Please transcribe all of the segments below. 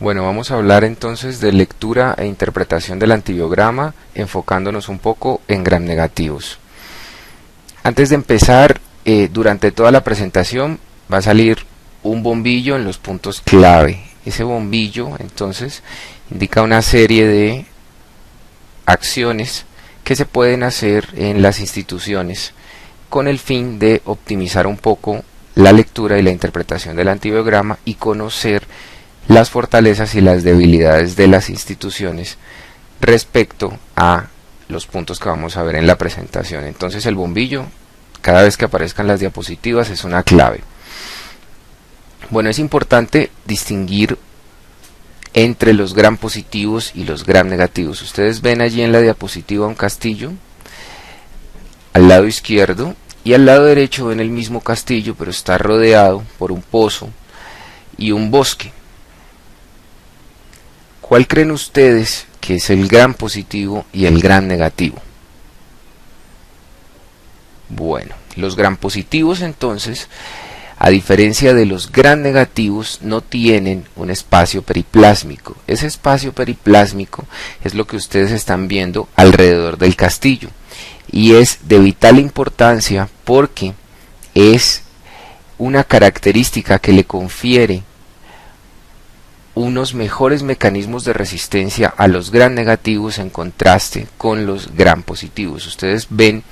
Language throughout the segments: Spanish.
Bueno, vamos a hablar entonces de lectura e interpretación del antibiograma, enfocándonos un poco en gram negativos. Antes de empezar, durante toda la presentación va a salir un bombillo en los puntos clave. Ese bombillo entonces indica una serie de acciones que se pueden hacer en las instituciones con el fin de optimizar un poco la lectura y la interpretación del antibiograma y conocer las fortalezas y las debilidades de las instituciones respecto a los puntos que vamos a ver en la presentación. Entonces el bombillo, cada vez que aparezcan las diapositivas, es una clave. Bueno, es importante distinguir entre los gram positivos y los gram negativos. Ustedes ven allí en la diapositiva un castillo al lado izquierdo y al lado derecho ven el mismo castillo, pero está rodeado por un pozo y un bosque. ¿Cuál creen ustedes que es el gram positivo y el gram negativo? Bueno, los gram positivos entonces, a diferencia de los gram negativos, no tienen un espacio periplásmico. Ese espacio periplásmico es lo que ustedes están viendo alrededor del castillo y es de vital importancia porque es una característica que le confiere unos mejores mecanismos de resistencia a los gram negativos en contraste con los gram positivos. Ustedes ven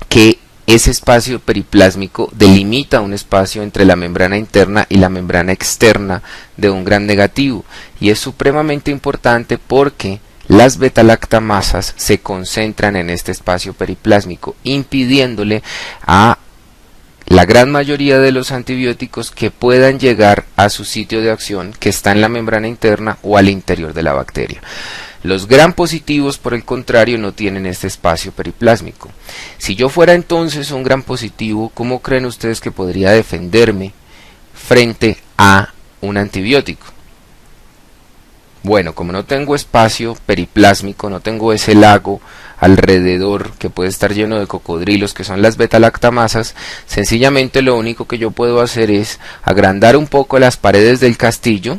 que ese espacio periplásmico delimita un espacio entre la membrana interna y la membrana externa de un gram negativo y es supremamente importante porque las beta-lactamasas se concentran en este espacio periplásmico, impidiéndole a la gran mayoría de los antibióticos que puedan llegar a su sitio de acción, que está en la membrana interna o al interior de la bacteria. Los gram positivos, por el contrario, no tienen este espacio periplásmico. Si yo fuera entonces un gram positivo, ¿cómo creen ustedes que podría defenderme frente a un antibiótico? Bueno, como no tengo espacio periplásmico, no tengo ese lago alrededor que puede estar lleno de cocodrilos, que son las beta-lactamasas, sencillamente lo único que yo puedo hacer es agrandar un poco las paredes del castillo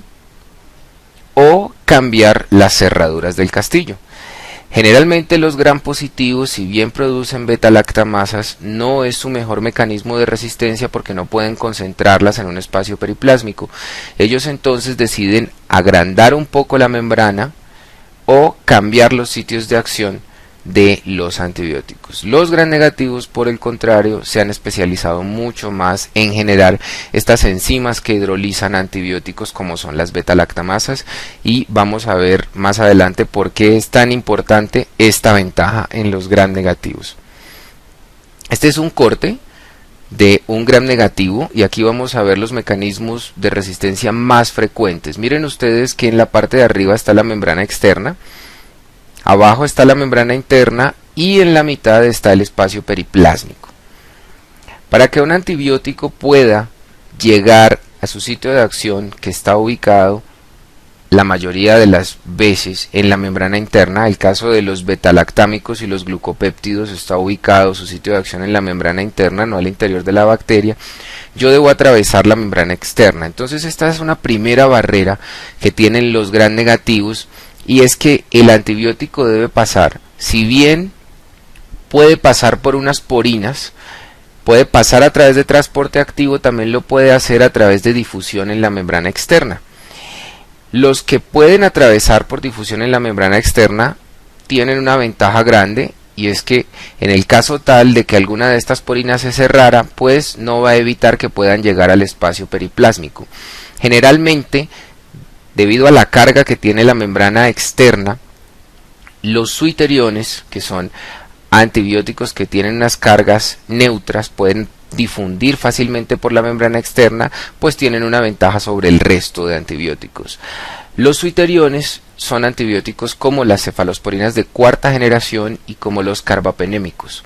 o cambiar las cerraduras del castillo. Generalmente los gram positivos, si bien producen beta-lactamasas, no es su mejor mecanismo de resistencia porque no pueden concentrarlas en un espacio periplásmico. Ellos entonces deciden agrandar un poco la membrana o cambiar los sitios de acción de los antibióticos. Los gram negativos, por el contrario, se han especializado mucho más en generar estas enzimas que hidrolizan antibióticos como son las beta-lactamasas y vamos a ver más adelante por qué es tan importante esta ventaja en los gram negativos. Este es un corte de un gram negativo y aquí vamos a ver los mecanismos de resistencia más frecuentes. Miren ustedes que en la parte de arriba está la membrana externa, abajo está la membrana interna y en la mitad está el espacio periplásmico. Para que un antibiótico pueda llegar a su sitio de acción, que está ubicado la mayoría de las veces en la membrana interna, el caso de los betalactámicos y los glucopéptidos está ubicado su sitio de acción en la membrana interna, no al interior de la bacteria, yo debo atravesar la membrana externa. Entonces esta es una primera barrera que tienen los gram negativos, y es que el antibiótico debe pasar, si bien puede pasar por unas porinas, puede pasar a través de transporte activo, también lo puede hacer a través de difusión en la membrana externa. Los que pueden atravesar por difusión en la membrana externa tienen una ventaja grande, y es que en el caso tal de que alguna de estas porinas se cerrara, pues no va a evitar que puedan llegar al espacio periplásmico. Generalmente, debido a la carga que tiene la membrana externa, los suiteriones, que son antibióticos que tienen unas cargas neutras, pueden difundir fácilmente por la membrana externa, pues tienen una ventaja sobre el resto de antibióticos. Los suiteriones son antibióticos como las cefalosporinas de cuarta generación y como los carbapenémicos.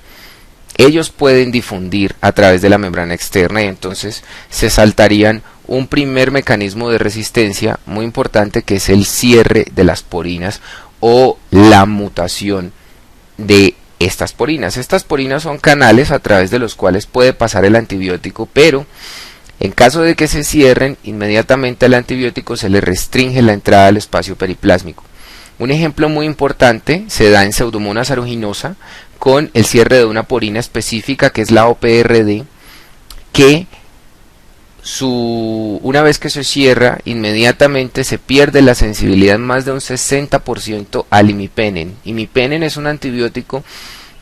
Ellos pueden difundir a través de la membrana externa y entonces se saltarían un primer mecanismo de resistencia muy importante, que es el cierre de las porinas o la mutación de estas porinas. Estas porinas son canales a través de los cuales puede pasar el antibiótico, pero En caso de que se cierren, inmediatamente al antibiótico se le restringe la entrada al espacio periplásmico. Un ejemplo muy importante se da en Pseudomonas aeruginosa con el cierre de una porina específica que es la OPRD, que una vez que se cierra, inmediatamente se pierde la sensibilidad en más de un 60% al imipenem. Imipenem es un antibiótico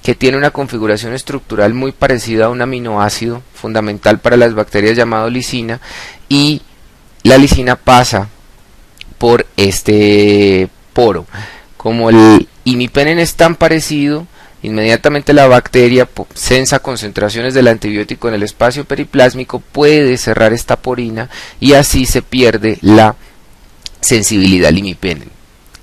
que tiene una configuración estructural muy parecida a un aminoácido fundamental para las bacterias llamado lisina, y la lisina pasa por este poro. Como el imipenem es tan parecido, inmediatamente la bacteria sensa concentraciones del antibiótico en el espacio periplásmico, puede cerrar esta porina y así se pierde la sensibilidad al imipenem.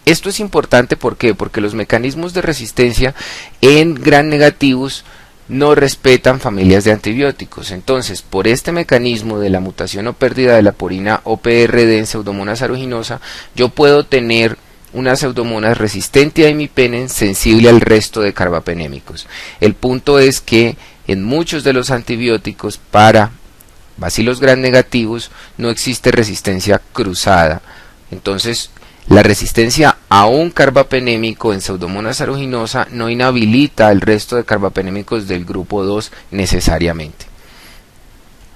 Esto es importante, ¿por qué? Porque los mecanismos de resistencia en gram negativos no respetan familias de antibióticos. Entonces, por este mecanismo de la mutación o pérdida de la porina OPRD en Pseudomonas aeruginosa, yo puedo tener una Pseudomonas resistente a imipenem sensible al resto de carbapenémicos. El punto es que en muchos de los antibióticos para bacilos gram negativos no existe resistencia cruzada. Entonces, la resistencia a un carbapenémico en Pseudomonas aeruginosa no inhabilita al resto de carbapenémicos del grupo 2 necesariamente.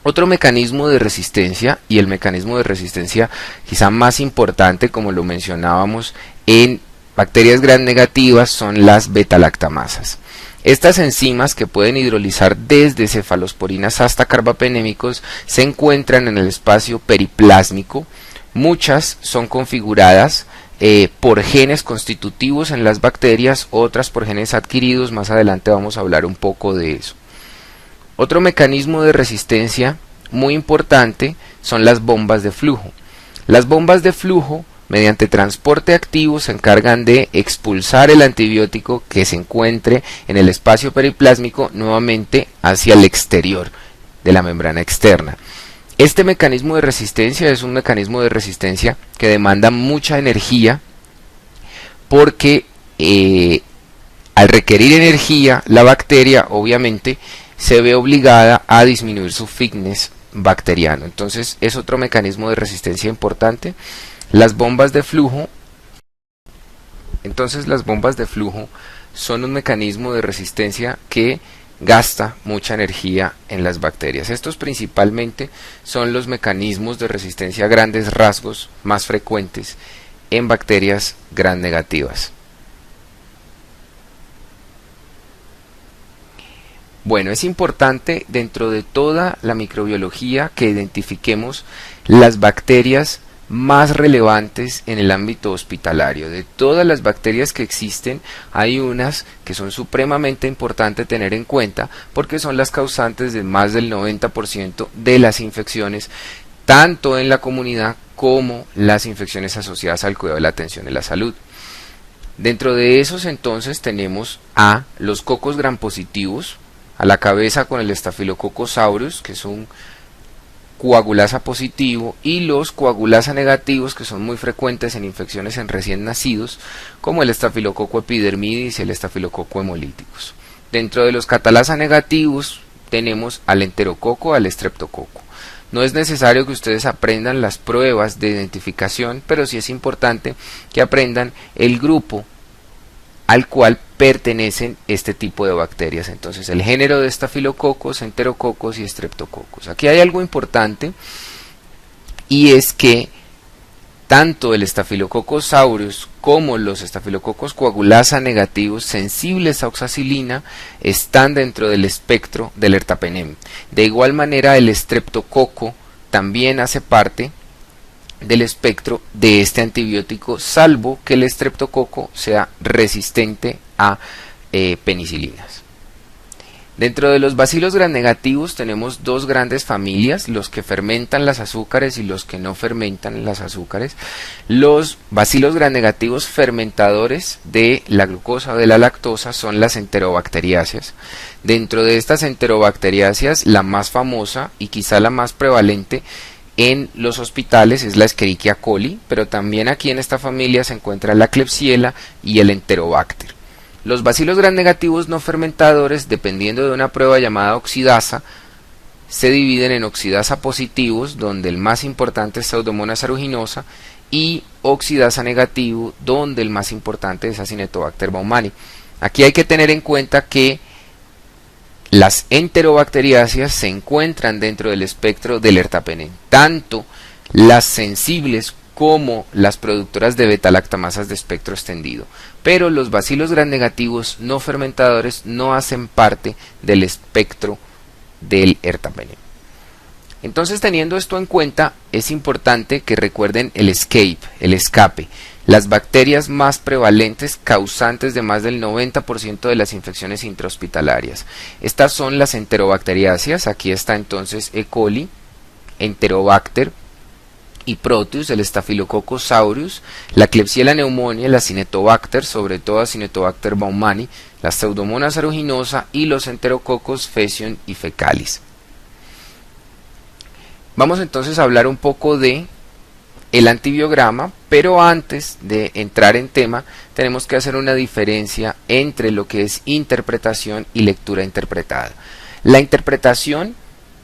Otro mecanismo de resistencia, y el mecanismo de resistencia quizá más importante, como lo mencionábamos en bacterias gram negativas, son las beta-lactamasas. Estas enzimas, que pueden hidrolizar desde cefalosporinas hasta carbapenémicos, se encuentran en el espacio periplásmico. Muchas son configuradas por genes constitutivos en las bacterias, otras por genes adquiridos. Más adelante vamos a hablar un poco de eso. Otro mecanismo de resistencia muy importante son las bombas de flujo. Las bombas de flujo, mediante transporte activo, se encargan de expulsar el antibiótico que se encuentre en el espacio periplásmico nuevamente hacia el exterior de la membrana externa. Este mecanismo de resistencia es un mecanismo de resistencia que demanda mucha energía, porque al requerir energía, la bacteria obviamente se ve obligada a disminuir su fitness bacteriano. Entonces es otro mecanismo de resistencia importante. Las bombas de flujo. Entonces las bombas de flujo son un mecanismo de resistencia que gasta mucha energía en las bacterias. Estos principalmente son los mecanismos de resistencia a grandes rasgos más frecuentes en bacterias gram negativas. Bueno, es importante dentro de toda la microbiología que identifiquemos las bacterias más relevantes en el ámbito hospitalario. De todas las bacterias que existen, hay unas que son supremamente importantes tener en cuenta, porque son las causantes de más del 90% de las infecciones, tanto en la comunidad como las infecciones asociadas al cuidado de la atención de la salud. Dentro de esos entonces tenemos a los cocos gram positivos, a la cabeza con el Staphylococcus aureus, que es un coagulasa positivo, y los coagulasa negativos, que son muy frecuentes en infecciones en recién nacidos, como el Staphylococcus epidermidis y el Staphylococcus hemolyticus. Dentro de los catalasa negativos tenemos al enterococo, al estreptococo. No es necesario que ustedes aprendan las pruebas de identificación, pero sí es importante que aprendan el grupo al cual pertenecen este tipo de bacterias. Entonces, el género de estafilococos, enterococos y estreptococos. Aquí hay algo importante, y es que tanto el Staphylococcus aureus como los estafilococos coagulasa negativos sensibles a oxacilina están dentro del espectro del ertapenem. De igual manera, el estreptococo también hace parte del espectro de este antibiótico, salvo que el estreptococo sea resistente a penicilinas. Dentro de los bacilos gram negativos tenemos dos grandes familias, los que fermentan las azúcares y los que no fermentan las azúcares. Los bacilos gram negativos fermentadores de la glucosa o de la lactosa son las enterobacteriáceas. Dentro de estas enterobacteriáceas, la más famosa y quizá la más prevalente en los hospitales es la Escherichia coli, pero también aquí en esta familia se encuentra la Klebsiella y el Enterobacter. Los bacilos gram negativos no fermentadores, dependiendo de una prueba llamada oxidasa, se dividen en oxidasa positivos, donde el más importante es Pseudomonas aeruginosa, y oxidasa negativo, donde el más importante es Acinetobacter baumannii. Aquí hay que tener en cuenta que las enterobacteriáceas se encuentran dentro del espectro del ertapenem, tanto las sensibles como las productoras de beta-lactamasas de espectro extendido, pero los bacilos gramnegativos no fermentadores no hacen parte del espectro del ertapenem. Entonces, teniendo esto en cuenta, es importante que recuerden el escape, las bacterias más prevalentes causantes de más del 90% de las infecciones intrahospitalarias. Estas son las enterobacteriáceas. Aquí está entonces E. coli, Enterobacter y Proteus, el Staphylococcus aureus, la Klebsiella pneumoniae, la Acinetobacter, sobre todo Acinetobacter baumannii, la Pseudomonas aeruginosa y los Enterococos faecium y fecalis. Vamos entonces a hablar un poco de el antibiograma, pero antes de entrar en tema tenemos que hacer una diferencia entre lo que es interpretación y lectura interpretada. La interpretación,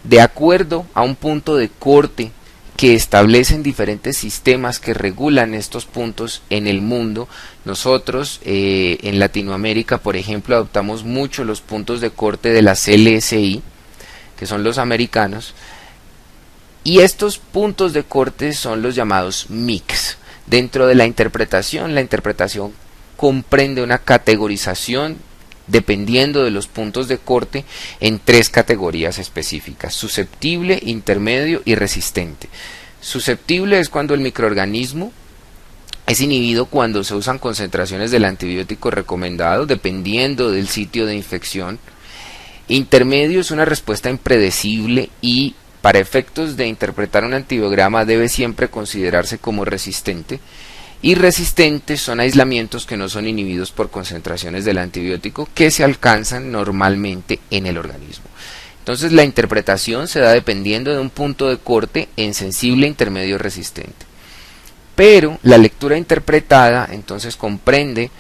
de acuerdo a un punto de corte que establecen diferentes sistemas que regulan estos puntos en el mundo. Nosotros en Latinoamérica, por ejemplo, adoptamos mucho los puntos de corte de la CLSI, que son los americanos, y estos puntos de corte son los llamados MICs. Dentro de la interpretación comprende una categorización dependiendo de los puntos de corte en 3 categorías específicas: susceptible, intermedio y resistente. Susceptible es cuando el microorganismo es inhibido cuando se usan concentraciones del antibiótico recomendado dependiendo del sitio de infección. Intermedio es una respuesta impredecible y para efectos de interpretar un antibiograma debe siempre considerarse como resistente. Y resistentes son aislamientos que no son inhibidos por concentraciones del antibiótico que se alcanzan normalmente en el organismo. Entonces la interpretación se da dependiendo de un punto de corte en sensible, intermedio, resistente. Pero la lectura interpretada entonces comprende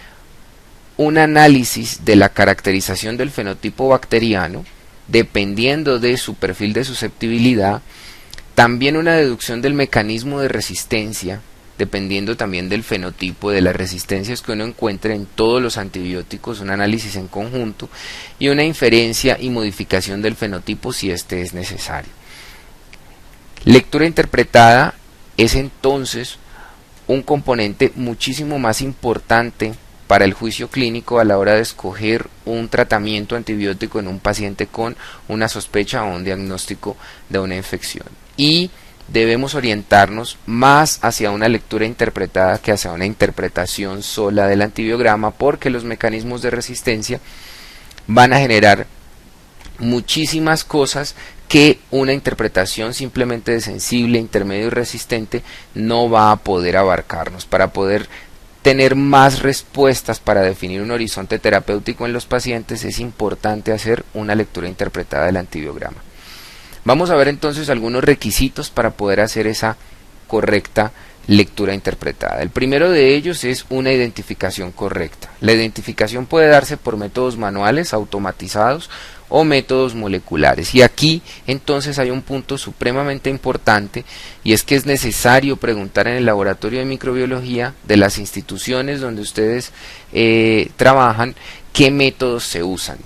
un análisis de la caracterización del fenotipo bacteriano dependiendo de su perfil de susceptibilidad, también una deducción del mecanismo de resistencia dependiendo también del fenotipo de las resistencias que uno encuentra en todos los antibióticos, un análisis en conjunto, y una inferencia y modificación del fenotipo si este es necesario. Lectura interpretada es entonces un componente muchísimo más importante para el juicio clínico a la hora de escoger un tratamiento antibiótico en un paciente con una sospecha o un diagnóstico de una infección. Y debemos orientarnos más hacia una lectura interpretada que hacia una interpretación sola del antibiograma, porque los mecanismos de resistencia van a generar muchísimas cosas que una interpretación simplemente de sensible, intermedio y resistente no va a poder abarcarnos. Para poder tener más respuestas para definir un horizonte terapéutico en los pacientes es importante hacer una lectura interpretada del antibiograma. Vamos a ver entonces algunos requisitos para poder hacer esa correcta lectura interpretada. El primero de ellos es una identificación correcta. La identificación puede darse por métodos manuales, automatizados o métodos moleculares. Y aquí entonces hay un punto supremamente importante, y es que es necesario preguntar en el laboratorio de microbiología de las instituciones donde ustedes trabajan qué métodos se usan.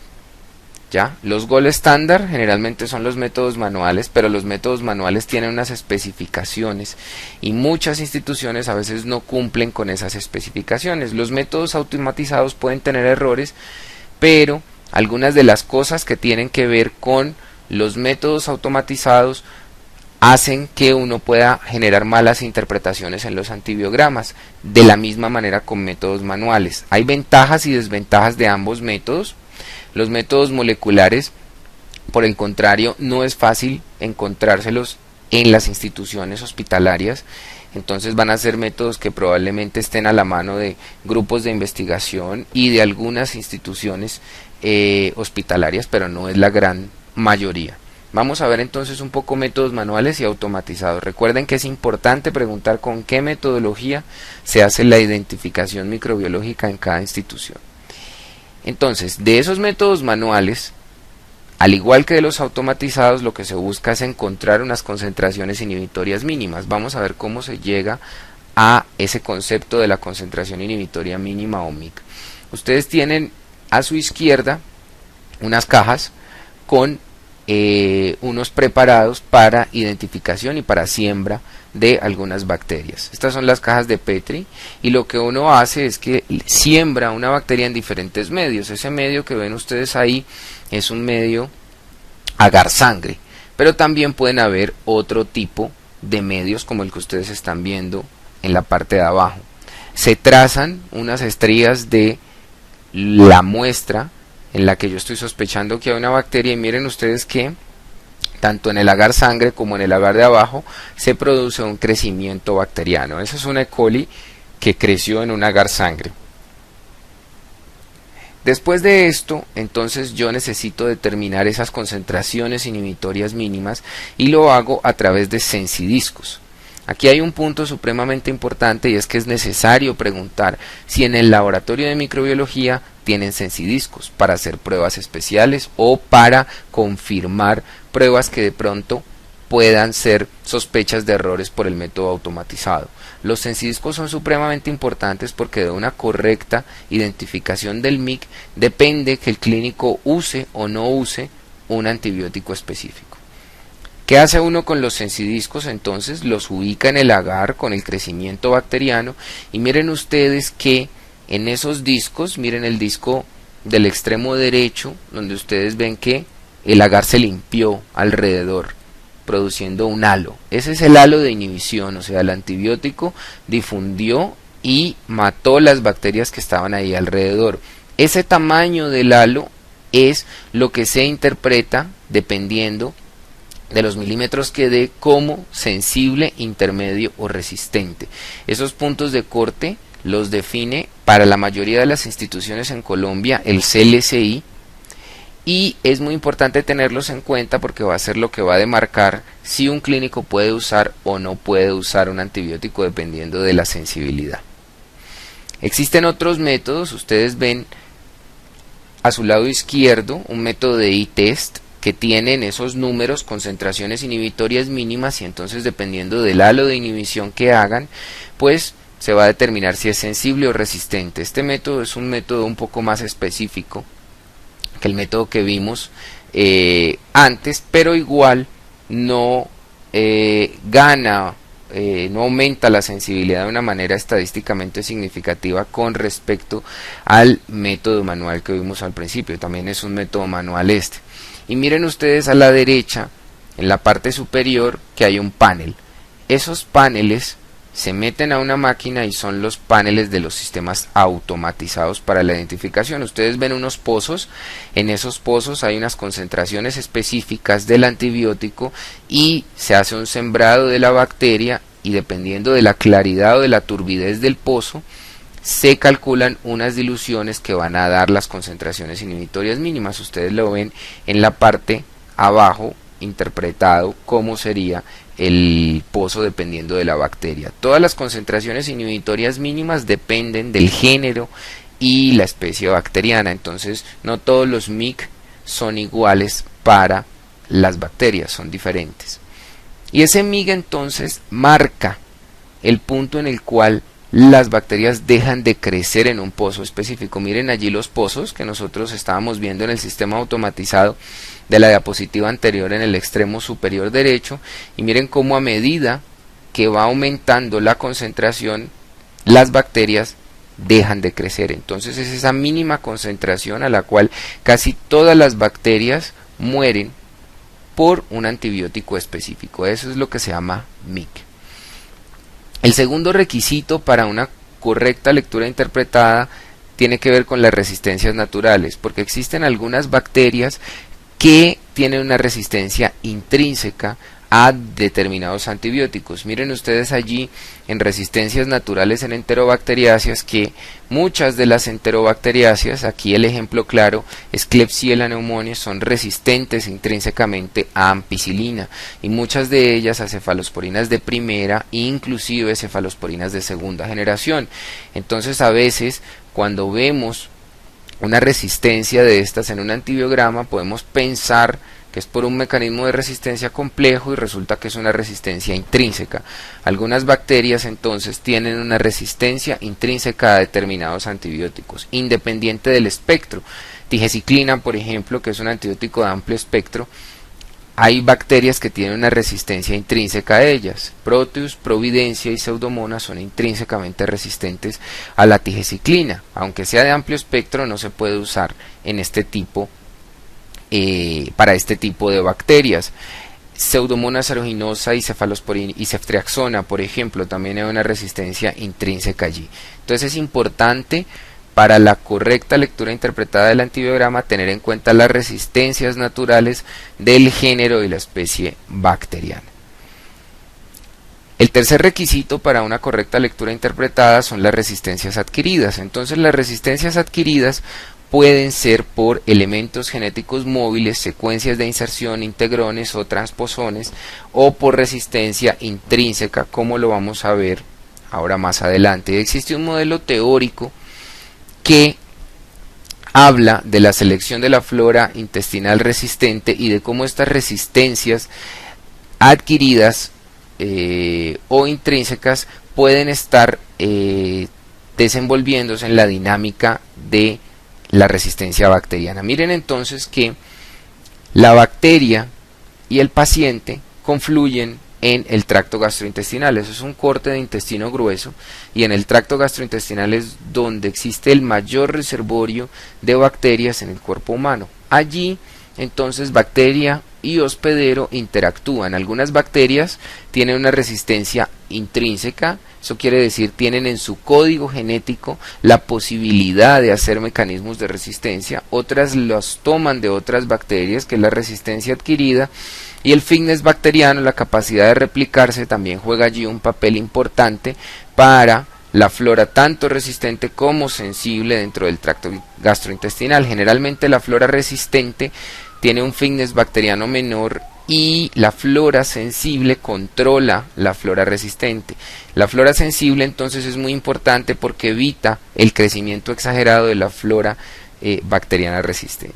¿Ya? Los gold estándar generalmente son los métodos manuales, pero los métodos manuales tienen unas especificaciones y muchas instituciones a veces no cumplen con esas especificaciones. Los métodos automatizados pueden tener errores, pero algunas de las cosas que tienen que ver con los métodos automatizados hacen que uno pueda generar malas interpretaciones en los antibiogramas, de la misma manera con métodos manuales. Hay ventajas y desventajas de ambos métodos. Los métodos moleculares, por el contrario, no es fácil encontrárselos en las instituciones hospitalarias, entonces van a ser métodos que probablemente estén a la mano de grupos de investigación y de algunas instituciones hospitalarias, pero no es la gran mayoría. Vamos a ver entonces un poco métodos manuales y automatizados. Recuerden que es importante preguntar con qué metodología se hace la identificación microbiológica en cada institución. Entonces, de esos métodos manuales Al igual que de los automatizados, lo que se busca es encontrar unas concentraciones inhibitorias mínimas. Vamos a ver cómo se llega a ese concepto de la concentración inhibitoria mínima o MIC. Ustedes tienen a su izquierda unas cajas con unos preparados para identificación y para siembra de algunas bacterias. Estas son las cajas de Petri y lo que uno hace es que siembra una bacteria en diferentes medios. Ese medio que ven ustedes ahí es un medio agar sangre, pero también pueden haber otro tipo de medios como el que ustedes están viendo en la parte de abajo. Se trazan unas estrías de la muestra en la que yo estoy sospechando que hay una bacteria y miren ustedes que tanto en el agar sangre como en el agar de abajo se produce un crecimiento bacteriano. Esa es una E. coli que creció en un agar sangre. Después de esto, entonces yo necesito determinar esas concentraciones inhibitorias mínimas y lo hago a través de sensidiscos. Aquí hay un punto supremamente importante y es que es necesario preguntar si en el laboratorio de microbiología tienen sensidiscos para hacer pruebas especiales o para confirmar pruebas que de pronto puedan ser sospechas de errores por el método automatizado. Los sensidiscos son supremamente importantes porque de una correcta identificación del MIC depende que el clínico use o no use un antibiótico específico. ¿Qué hace uno con los sensidiscos? Entonces los ubica en el agar con el crecimiento bacteriano y miren ustedes que en esos discos, miren el disco del extremo derecho donde ustedes ven que el agar se limpió alrededor produciendo un halo. Ese es el halo de inhibición, o sea, el antibiótico difundió y mató las bacterias que estaban ahí alrededor. Ese tamaño del halo es lo que se interpreta dependiendo de los milímetros que dé como sensible, intermedio o resistente. Esos puntos de corte los define para la mayoría de las instituciones en Colombia el CLSI y es muy importante tenerlos en cuenta porque va a ser lo que va a demarcar si un clínico puede usar o no puede usar un antibiótico dependiendo de la sensibilidad. Existen otros métodos, ustedes ven a su lado izquierdo un método de I-test que tienen esos números, concentraciones inhibitorias mínimas y entonces dependiendo del halo de inhibición que hagan, pues se va a determinar si es sensible o resistente. Este método es un método un poco más específico que el método que vimos antes, pero igual no no aumenta la sensibilidad de una manera estadísticamente significativa con respecto al método manual que vimos al principio. También es un método manual este. Y miren ustedes a la derecha, en la parte superior, que hay un panel. Esos paneles se meten a una máquina y son los paneles de los sistemas automatizados para la identificación. Ustedes ven unos pozos, en esos pozos hay unas concentraciones específicas del antibiótico y se hace un sembrado de la bacteria y dependiendo de la claridad o de la turbidez del pozo, se calculan unas diluciones que van a dar las concentraciones inhibitorias mínimas. Ustedes lo ven en la parte abajo interpretado cómo sería el pozo dependiendo de la bacteria. Todas las concentraciones inhibitorias mínimas dependen del género y la especie bacteriana, entonces no todos los MIC son iguales para las bacterias, son diferentes. Y ese MIC entonces marca el punto en el cual las bacterias dejan de crecer en un pozo específico. Miren allí los pozos que nosotros estábamos viendo en el sistema automatizado de la diapositiva anterior en el extremo superior derecho y miren cómo a medida que va aumentando la concentración las bacterias dejan de crecer. Entonces es esa mínima concentración a la cual casi todas las bacterias mueren por un antibiótico específico. Eso es lo que se llama MIC. El segundo requisito para una correcta lectura interpretada tiene que ver con las resistencias naturales, porque existen algunas bacterias que tienen una resistencia intrínseca a determinados antibióticos. Miren ustedes allí en resistencias naturales en enterobacteriáceas que muchas de las enterobacteriáceas, aquí el ejemplo claro es Klebsiella pneumoniae, son resistentes intrínsecamente a ampicilina y muchas de ellas a cefalosporinas de primera e inclusive cefalosporinas de segunda generación. Entonces a veces cuando vemos una resistencia de estas en un antibiograma, podemos pensar que es por un mecanismo de resistencia complejo y resulta que es una resistencia intrínseca. Algunas bacterias entonces tienen una resistencia intrínseca a determinados antibióticos, independiente del espectro. Tigeciclina, por ejemplo, que es un antibiótico de amplio espectro, hay bacterias que tienen una resistencia intrínseca a ellas. Proteus, Providencia y Pseudomonas son intrínsecamente resistentes a la tigeciclina. Aunque sea de amplio espectro, no se puede usar en este tipo para este tipo de bacterias. Pseudomonas aeruginosa y cefalosporina y ceftriaxona, por ejemplo, también hay una resistencia intrínseca allí. Entonces es importante para la correcta lectura interpretada del antibiograma tener en cuenta las resistencias naturales del género y la especie bacteriana. El tercer requisito para una correcta lectura interpretada son las resistencias adquiridas. Entonces las resistencias adquiridas pueden ser por elementos genéticos móviles, secuencias de inserción, integrones o transposones, o por resistencia intrínseca, como lo vamos a ver ahora más adelante. Existe un modelo teórico que habla de la selección de la flora intestinal resistente y de cómo estas resistencias adquiridas o intrínsecas pueden estar desenvolviéndose en la dinámica de la resistencia bacteriana. Miren entonces que la bacteria y el paciente confluyen en el tracto gastrointestinal. Eso es un corte de intestino grueso, y en el tracto gastrointestinal es donde existe el mayor reservorio de bacterias en el cuerpo humano. Allí entonces bacteria y hospedero interactúan. Algunas bacterias tienen una resistencia intrínseca, eso quiere decir tienen en su código genético la posibilidad de hacer mecanismos de resistencia. Otras los toman de otras bacterias, que es la resistencia adquirida. Y el fitness bacteriano, la capacidad de replicarse, también juega allí un papel importante para la flora tanto resistente como sensible dentro del tracto gastrointestinal. Generalmente la flora resistente tiene un fitness bacteriano menor y la flora sensible controla la flora resistente. La flora sensible entonces es muy importante porque evita el crecimiento exagerado de la flora bacteriana resistente.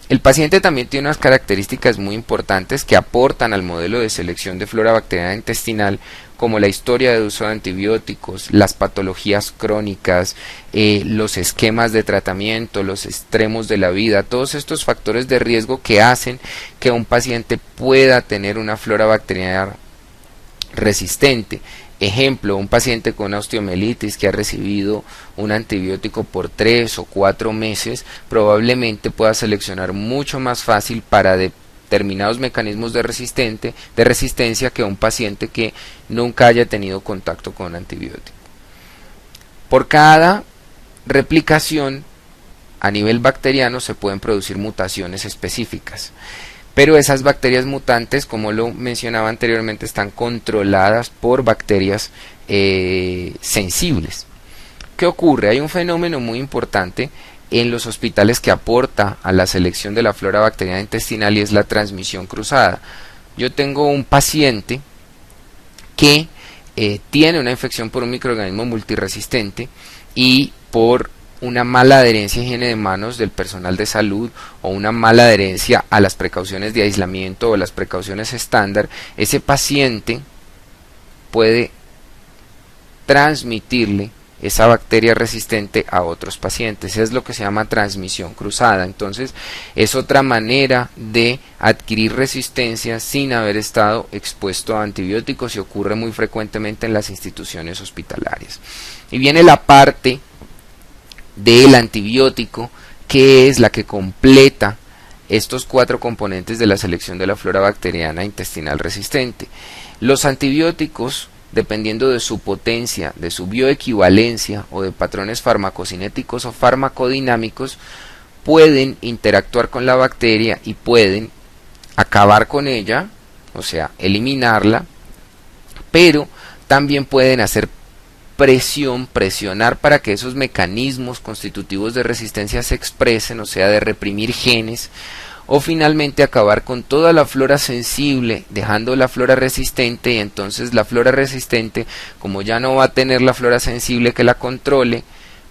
El paciente también tiene unas características muy importantes que aportan al modelo de selección de flora bacteriana intestinal, como la historia de uso de antibióticos, las patologías crónicas, los esquemas de tratamiento, los extremos de la vida, todos estos factores de riesgo que hacen que un paciente pueda tener una flora bacteriana resistente. Ejemplo, un paciente con osteomielitis que ha recibido un antibiótico por 3 o 4 meses probablemente pueda seleccionar mucho más fácil para determinados mecanismos de resistencia que un paciente que nunca haya tenido contacto con un antibiótico. Por cada replicación a nivel bacteriano se pueden producir mutaciones específicas. Pero esas bacterias mutantes, como lo mencionaba anteriormente, están controladas por bacterias sensibles. ¿Qué ocurre? Hay un fenómeno muy importante en los hospitales que aporta a la selección de la flora bacteriana intestinal, y es la transmisión cruzada. Yo tengo un paciente que tiene una infección por un microorganismo multiresistente, y por una mala adherencia a higiene de manos del personal de salud o una mala adherencia a las precauciones de aislamiento o las precauciones estándar, ese paciente puede transmitirle esa bacteria resistente a otros pacientes. Es lo que se llama transmisión cruzada. Entonces es otra manera de adquirir resistencia sin haber estado expuesto a antibióticos, y ocurre muy frecuentemente en las instituciones hospitalarias. Y viene la parte del antibiótico, que es la que completa estos 4 componentes de la selección de la flora bacteriana intestinal resistente. Los antibióticos, dependiendo de su potencia, de su bioequivalencia o de patrones farmacocinéticos o farmacodinámicos, pueden interactuar con la bacteria y pueden acabar con ella, o sea, eliminarla, pero también pueden hacer presionar para que esos mecanismos constitutivos de resistencia se expresen, o sea, de reprimir genes, o finalmente acabar con toda la flora sensible, dejando la flora resistente, y entonces la flora resistente, como ya no va a tener la flora sensible que la controle,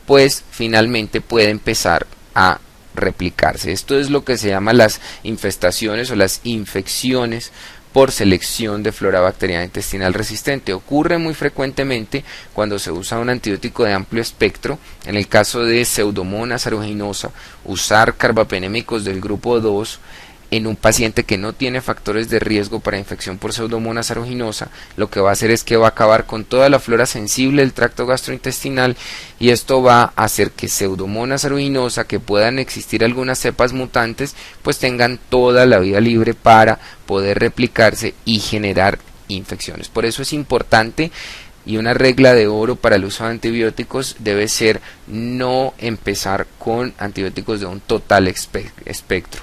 pues finalmente puede empezar a replicarse. Esto es lo que se llama las infestaciones o las infecciones por selección de flora bacteriana intestinal resistente. Ocurre muy frecuentemente cuando se usa un antibiótico de amplio espectro. En el caso de Pseudomonas aeruginosa, usar carbapenémicos del grupo 2 en un paciente que no tiene factores de riesgo para infección por Pseudomonas aeruginosa, lo que va a hacer es que va a acabar con toda la flora sensible del tracto gastrointestinal, y esto va a hacer que Pseudomonas aeruginosa, que puedan existir algunas cepas mutantes, pues tengan toda la vida libre para poder replicarse y generar infecciones. Por eso es importante, y una regla de oro para el uso de antibióticos debe ser no empezar con antibióticos de un total espectro.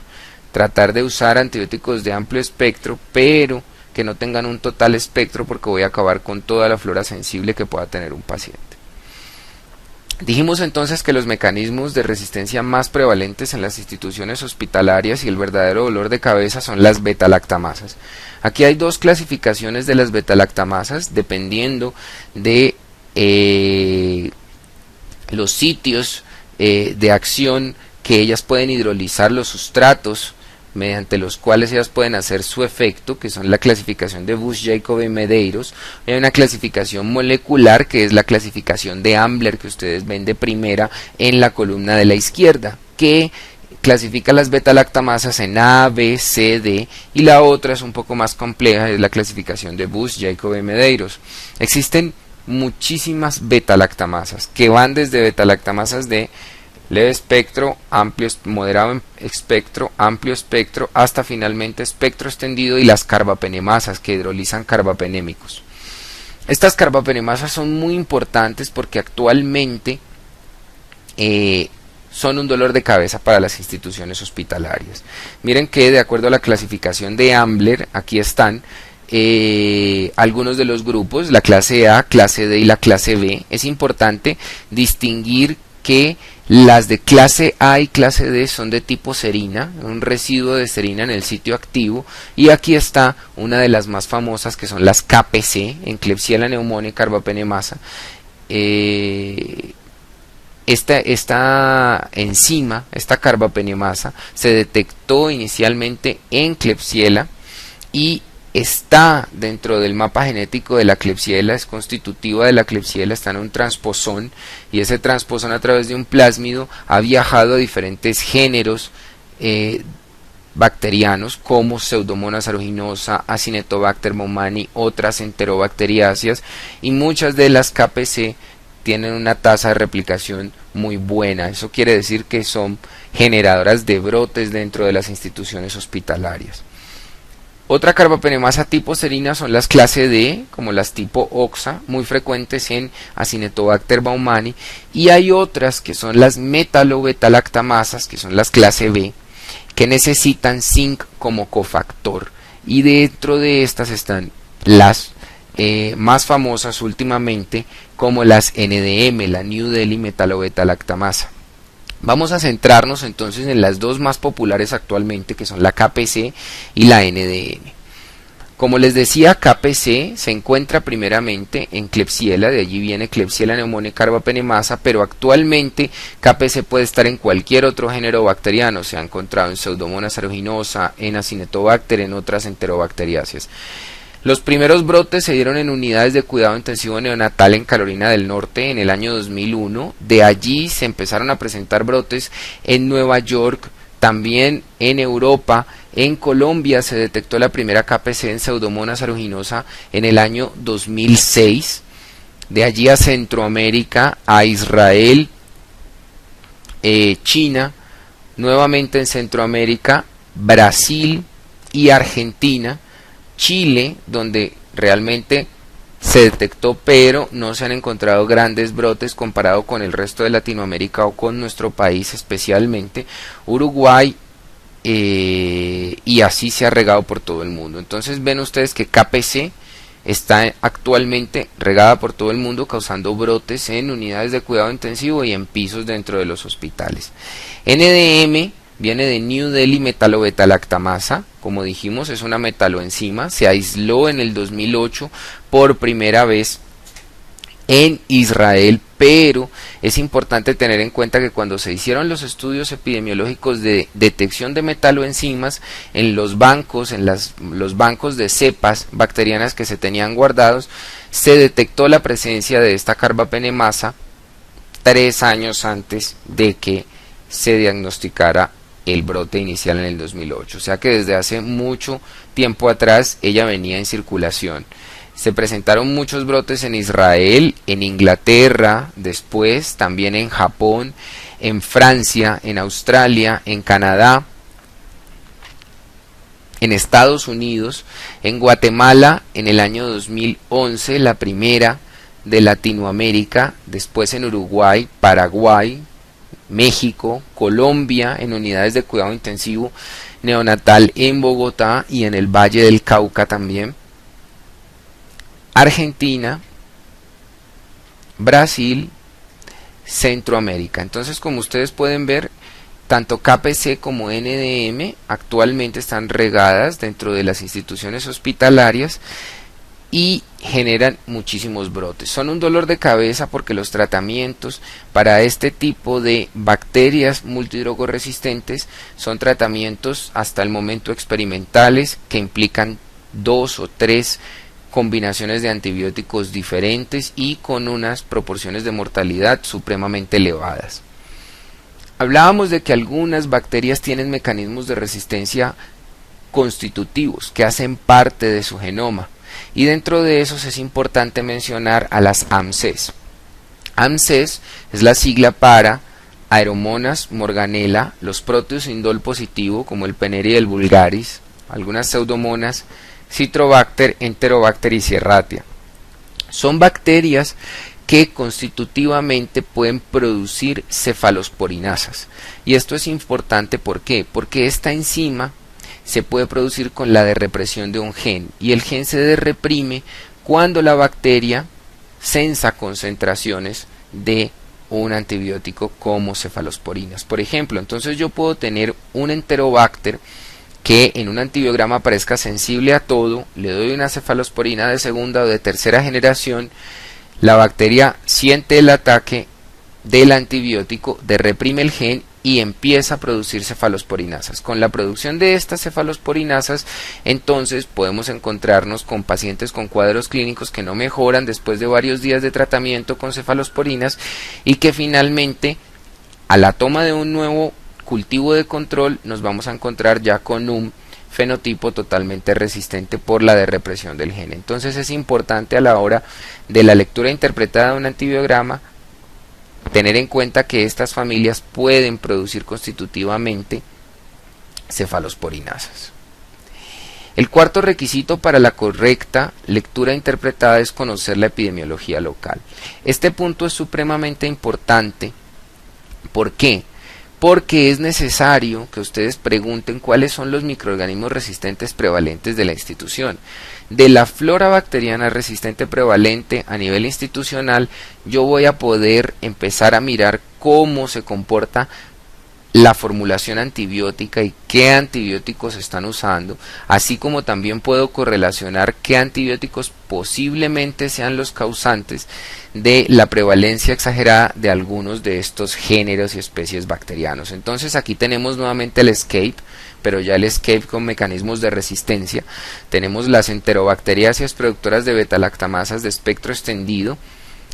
Tratar de usar antibióticos de amplio espectro, pero que no tengan un total espectro, porque voy a acabar con toda la flora sensible que pueda tener un paciente. Dijimos entonces que los mecanismos de resistencia más prevalentes en las instituciones hospitalarias y el verdadero dolor de cabeza son las beta-lactamasas. Aquí hay dos clasificaciones de las beta-lactamasas dependiendo de los sitios de acción que ellas pueden hidrolizar los sustratos mediante los cuales ellas pueden hacer su efecto, que son la clasificación de Bush, Jacob y Medeiros. Hay una clasificación molecular, que es la clasificación de Ambler, que ustedes ven de primera en la columna de la izquierda, que clasifica las beta-lactamasas en A, B, C, D, y la otra es un poco más compleja, es la clasificación de Bush, Jacob y Medeiros. Existen muchísimas beta-lactamasas, que van desde beta-lactamasas de leve espectro, amplio, moderado espectro, amplio espectro, hasta finalmente espectro extendido, y las carbapenemasas, que hidrolizan carbapenémicos. Estas carbapenemasas son muy importantes porque actualmente son un dolor de cabeza para las instituciones hospitalarias. Miren que de acuerdo a la clasificación de Ambler, aquí están algunos de los grupos, la clase A, clase D y la clase B. Es importante distinguir que las de clase A y clase D son de tipo serina, un residuo de serina en el sitio activo, y aquí está una de las más famosas, que son las KPC, en Klebsiella pneumoniae carbapenemasa. Esta enzima, esta carbapenemasa, se detectó inicialmente en Klebsiella y está dentro del mapa genético de la Klebsiella, es constitutiva de la Klebsiella, está en un transposón, y ese transposón, a través de un plásmido, ha viajado a diferentes géneros bacterianos como Pseudomonas aeruginosa, Acinetobacter baumannii, otras enterobacteriáceas, y muchas de las KPC tienen una tasa de replicación muy buena. Eso quiere decir que son generadoras de brotes dentro de las instituciones hospitalarias. Otra carbapenemasa tipo serina son las clase D, como las tipo OXA, muy frecuentes en Acinetobacter baumannii, y hay otras que son las metalobeta-lactamasas, que son las clase B, que necesitan zinc como cofactor, y dentro de estas están las más famosas últimamente, como las NDM, la New Delhi metalobeta-lactamasa. Vamos a centrarnos entonces en las dos más populares actualmente, que son la KPC y la NDM. Como les decía, KPC se encuentra primeramente en Klebsiella, de allí viene Klebsiella pneumoniae carbapenemasa, pero actualmente KPC puede estar en cualquier otro género bacteriano. Se ha encontrado en Pseudomonas aeruginosa, en Acinetobacter, en otras enterobacteriáceas. Los primeros brotes se dieron en unidades de cuidado intensivo neonatal en Carolina del Norte en el año 2001. De allí se empezaron a presentar brotes en Nueva York, también en Europa. En Colombia se detectó la primera KPC en Pseudomonas aeruginosa en el año 2006. De allí a Centroamérica, a Israel, China, nuevamente en Centroamérica, Brasil y Argentina. Chile, donde realmente se detectó, pero no se han encontrado grandes brotes comparado con el resto de Latinoamérica o con nuestro país especialmente. Uruguay, y así se ha regado por todo el mundo. Entonces ven ustedes que KPC está actualmente regada por todo el mundo, causando brotes en unidades de cuidado intensivo y en pisos dentro de los hospitales. NDM viene de New Delhi metalobeta-lactamasa, como dijimos, es una metaloenzima, se aisló en el 2008 por primera vez en Israel, pero es importante tener en cuenta que cuando se hicieron los estudios epidemiológicos de detección de metaloenzimas en los bancos, los bancos de cepas bacterianas que se tenían guardados, se detectó la presencia de esta carbapenemasa 3 años antes de que se diagnosticara el brote inicial en el 2008. O sea que desde hace mucho tiempo atrás ella venía en circulación. Se presentaron muchos brotes en Israel, en Inglaterra, después también en Japón, en Francia, en Australia, en Canadá, en Estados Unidos, en Guatemala en el año 2011, la primera de Latinoamérica, después en Uruguay, Paraguay, México, Colombia, en unidades de cuidado intensivo neonatal en Bogotá y en el Valle del Cauca también, Argentina, Brasil, Centroamérica. Entonces, como ustedes pueden ver, tanto KPC como NDM actualmente están regadas dentro de las instituciones hospitalarias y generan muchísimos brotes. Son un dolor de cabeza porque los tratamientos para este tipo de bacterias multidrogoresistentes son tratamientos hasta el momento experimentales que implican 2 o 3 combinaciones de antibióticos diferentes y con unas proporciones de mortalidad supremamente elevadas. Hablábamos de que algunas bacterias tienen mecanismos de resistencia constitutivos que hacen parte de su genoma, y dentro de esos es importante mencionar a las AMCES. AMCES es la sigla para Aeromonas morganella, los proteus indol positivo como el Peneria y el vulgaris, algunas pseudomonas, Citrobacter, Enterobacter y Sierratia. Son bacterias que constitutivamente pueden producir cefalosporinasas. Y esto es importante, ¿por qué? Porque esta enzima se puede producir con la represión de un gen, y el gen se reprime cuando la bacteria sensa concentraciones de un antibiótico como cefalosporinas. Por ejemplo, entonces yo puedo tener un Enterobacter que en un antibiograma parezca sensible a todo, le doy una cefalosporina de segunda o de tercera generación, la bacteria siente el ataque del antibiótico, reprime el gen y empieza a producir cefalosporinasas. Con la producción de estas cefalosporinasas, entonces podemos encontrarnos con pacientes con cuadros clínicos que no mejoran después de varios días de tratamiento con cefalosporinas y que finalmente, a la toma de un nuevo cultivo de control, nos vamos a encontrar ya con un fenotipo totalmente resistente por la represión del gen. Entonces es importante a la hora de la lectura interpretada de un antibiograma tener en cuenta que estas familias pueden producir constitutivamente cefalosporinasas. El cuarto requisito para la correcta lectura interpretada es conocer la epidemiología local. Este punto es supremamente importante. ¿Por qué? Porque es necesario que ustedes pregunten cuáles son los microorganismos resistentes prevalentes de la institución. De la flora bacteriana resistente prevalente a nivel institucional, yo voy a poder empezar a mirar cómo se comporta la formulación antibiótica y qué antibióticos están usando, así como también puedo correlacionar qué antibióticos posiblemente sean los causantes de la prevalencia exagerada de algunos de estos géneros y especies bacterianos. Entonces aquí tenemos nuevamente el ESCAPE, pero ya el ESCAPE con mecanismos de resistencia. Tenemos las enterobacteriáceas productoras de betalactamasas de espectro extendido,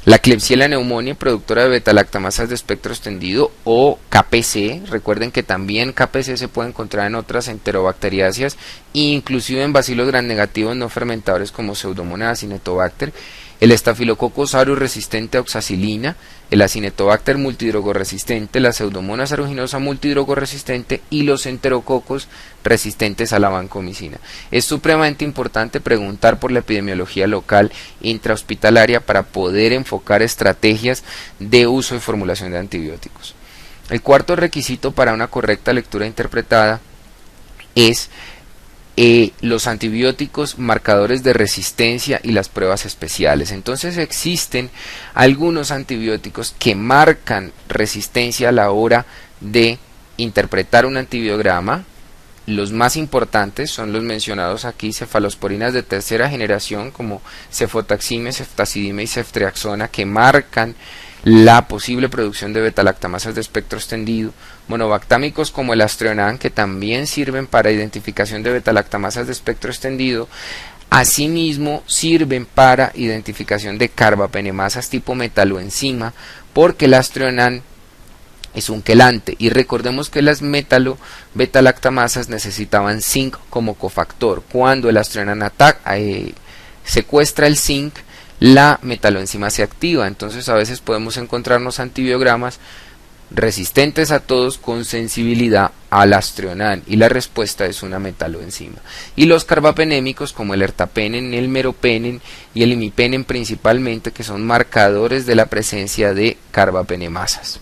la Klebsiella pneumoniae, productora de betalactamasas de espectro extendido, o KPC. Recuerden que también KPC se puede encontrar en otras enterobacteriáceas, inclusive en bacilos gram negativos no fermentadores como Pseudomonas acinetobacter, el Staphylococcus aureus resistente a oxacilina, el Acinetobacter multidrogoresistente, la Pseudomonas aeruginosa multidrogoresistente y los enterococos resistentes a la vancomicina. Es supremamente importante preguntar por la epidemiología local intrahospitalaria para poder enfocar estrategias de uso y formulación de antibióticos. El cuarto requisito para una correcta lectura interpretada es los antibióticos marcadores de resistencia y las pruebas especiales. Entonces existen algunos antibióticos que marcan resistencia a la hora de interpretar un antibiograma, los más importantes son los mencionados aquí, cefalosporinas de tercera generación como cefotaxime, ceftazidime y ceftriaxona, que marcan la posible producción de betalactamasas de espectro extendido, monobactámicos como el Astrionan, que también sirven para identificación de betalactamasas de espectro extendido. Asimismo sirven para identificación de carbapenemasas tipo metaloenzima, porque el Astrionan es un quelante, y recordemos que las betalactamasas necesitaban zinc como cofactor. Cuando el Astrionan secuestra el zinc, la metaloenzima se activa. Entonces a veces podemos encontrarnos antibiogramas resistentes a todos con sensibilidad al Astrionan, y la respuesta es una metaloenzima. Y los carbapenémicos como el ertapenem, el meropenem y el imipenem principalmente, que son marcadores de la presencia de carbapenemasas.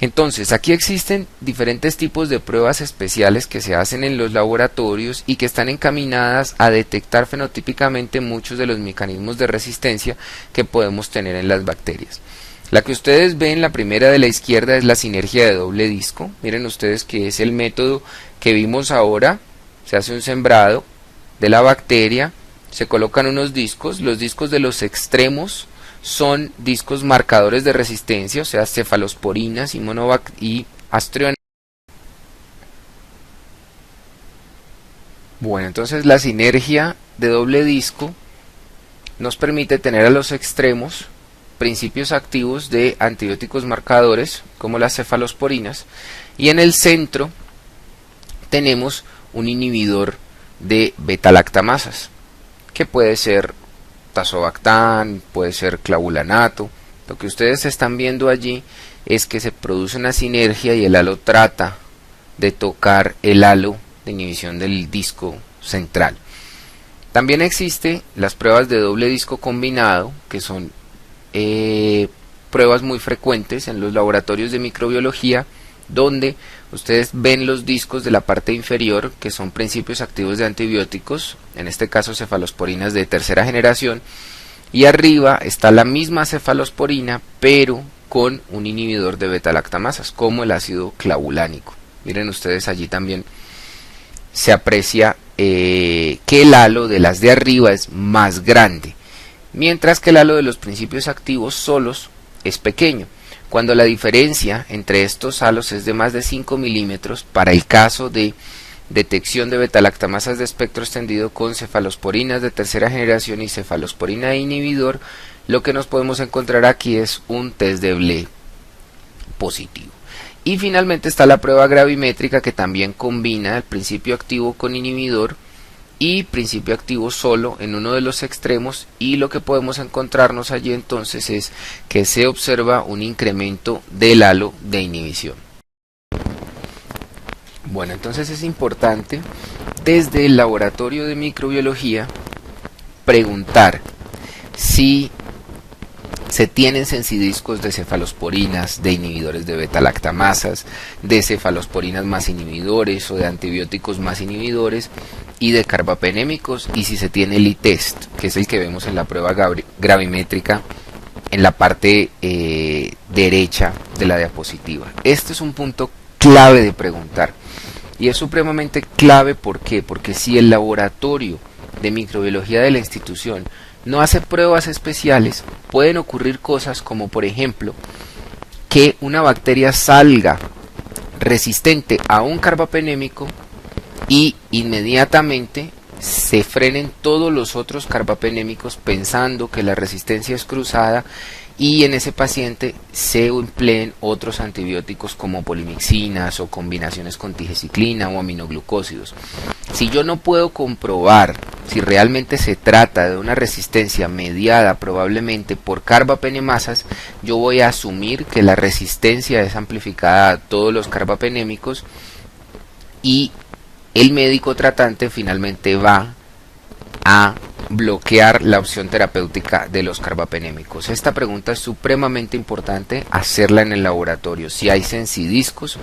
Entonces, aquí existen diferentes tipos de pruebas especiales que se hacen en los laboratorios y que están encaminadas a detectar fenotípicamente muchos de los mecanismos de resistencia que podemos tener en las bacterias. La que ustedes ven, la primera de la izquierda, es la sinergia de doble disco. Miren ustedes que es el método que vimos ahora. Se hace un sembrado de la bacteria, se colocan unos discos, los discos de los extremos son discos marcadores de resistencia, o sea, cefalosporinas y Astrionan. Bueno, entonces la sinergia de doble disco nos permite tener a los extremos principios activos de antibióticos marcadores como las cefalosporinas, y en el centro tenemos un inhibidor de betalactamasas, que puede ser tazobactam, puede ser clavulanato. Lo que ustedes están viendo allí es que se produce una sinergia y el halo trata de tocar el halo de inhibición del disco central. También existen las pruebas de doble disco combinado, que son pruebas muy frecuentes en los laboratorios de microbiología, donde ustedes ven los discos de la parte inferior, que son principios activos de antibióticos, en este caso cefalosporinas de tercera generación, y arriba está la misma cefalosporina pero con un inhibidor de betalactamasas como el ácido clavulánico. Miren ustedes, allí también se aprecia que el halo de las de arriba es más grande, mientras que el halo de los principios activos solos es pequeño. Cuando la diferencia entre estos halos es de más de 5 milímetros, para el caso de detección de betalactamasas de espectro extendido con cefalosporinas de tercera generación y cefalosporina de inhibidor, lo que nos podemos encontrar aquí es un test de Blé positivo. Y finalmente está la prueba gravimétrica, que también combina el principio activo con inhibidor y principio activo solo en uno de los extremos, y lo que podemos encontrarnos allí entonces es que se observa un incremento del halo de inhibición. Bueno, entonces es importante desde el laboratorio de microbiología preguntar si se tienen sensidiscos de cefalosporinas, de inhibidores de betalactamasas, de cefalosporinas más inhibidores o de antibióticos más inhibidores, y de carbapenémicos, y si se tiene el I-test, que es el que vemos en la prueba gravimétrica en la parte derecha de la diapositiva. Este es un punto clave de preguntar, y es supremamente clave. ¿Por qué? Porque si el laboratorio de microbiología de la institución no hace pruebas especiales, pueden ocurrir cosas como, por ejemplo, que una bacteria salga resistente a un carbapenémico y inmediatamente se frenen todos los otros carbapenémicos pensando que la resistencia es cruzada, y en ese paciente se empleen otros antibióticos como polimixinas o combinaciones con tigeciclina o aminoglucósidos. Si yo no puedo comprobar si realmente se trata de una resistencia mediada probablemente por carbapenemasas, yo voy a asumir que la resistencia es amplificada a todos los carbapenémicos, y el médico tratante finalmente va a bloquear la opción terapéutica de los carbapenémicos. Esta pregunta es supremamente importante hacerla en el laboratorio, si hay sensidiscos,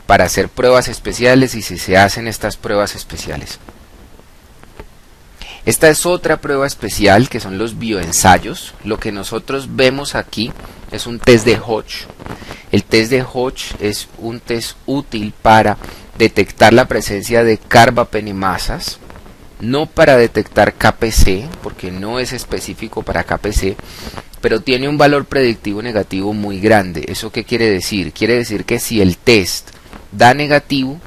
para hacer pruebas especiales y si se hacen estas pruebas especiales. Esta es otra prueba especial, que son los bioensayos. Lo que nosotros vemos aquí es un test de Hodge. El test de Hodge es un test útil para detectar la presencia de carbapenemasas, no para detectar KPC, porque no es específico para KPC, pero tiene un valor predictivo negativo muy grande. ¿Eso qué quiere decir? Quiere decir que si el test da negativo,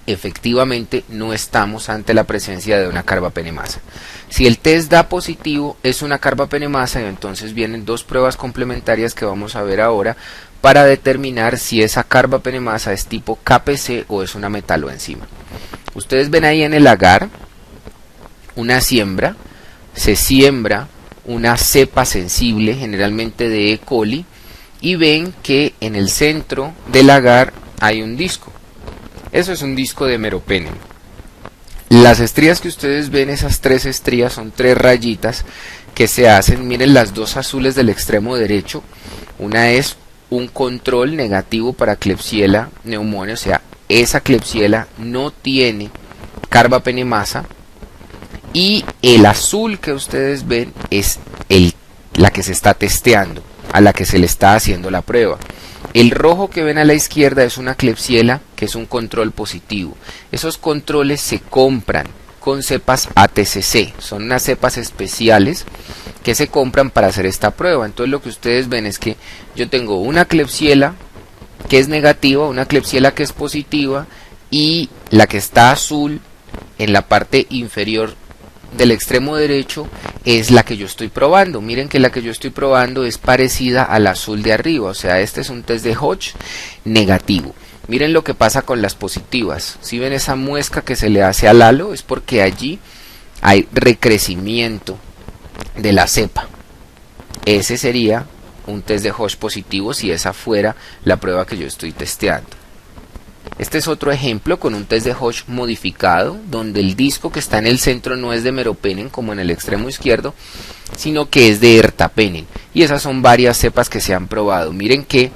efectivamente no estamos ante la presencia de una carbapenemasa. Si el test da positivo, es una carbapenemasa, y entonces vienen dos pruebas complementarias que vamos a ver ahora para determinar si esa carbapenemasa es tipo KPC o es una metaloenzima. Ustedes ven ahí en el agar una siembra, se siembra una cepa sensible, generalmente de E. coli, y ven que en el centro del agar hay un disco. Eso es un disco de meropenem. Las estrías que ustedes ven, esas tres estrías, son tres rayitas que se hacen. Miren las dos azules del extremo derecho. Una es un control negativo para Klebsiella pneumoniae, o sea, esa Klebsiella no tiene carbapenemasa. Y el azul que ustedes ven es la que se está testeando, a la que se le está haciendo la prueba. El rojo que ven a la izquierda es una Klebsiella que es un control positivo. Esos controles se compran con cepas ATCC, son unas cepas especiales que se compran para hacer esta prueba. Entonces lo que ustedes ven es que yo tengo una Klebsiella que es negativa, una Klebsiella que es positiva, y la que está azul en la parte inferior del extremo derecho es la que yo estoy probando. Miren que la que yo estoy probando es parecida al azul de arriba, o sea, este es un test de Hodge negativo. Miren lo que pasa con las positivas. Si ven esa muesca que se le hace al halo, es porque allí hay recrecimiento de la cepa. Ese sería un test de Hodge positivo si esa fuera la prueba que yo estoy testeando. Este es otro ejemplo con un test de Hodge modificado, donde el disco que está en el centro no es de meropenem como en el extremo izquierdo, sino que es de ertapenem. Y esas son varias cepas que se han probado. Miren que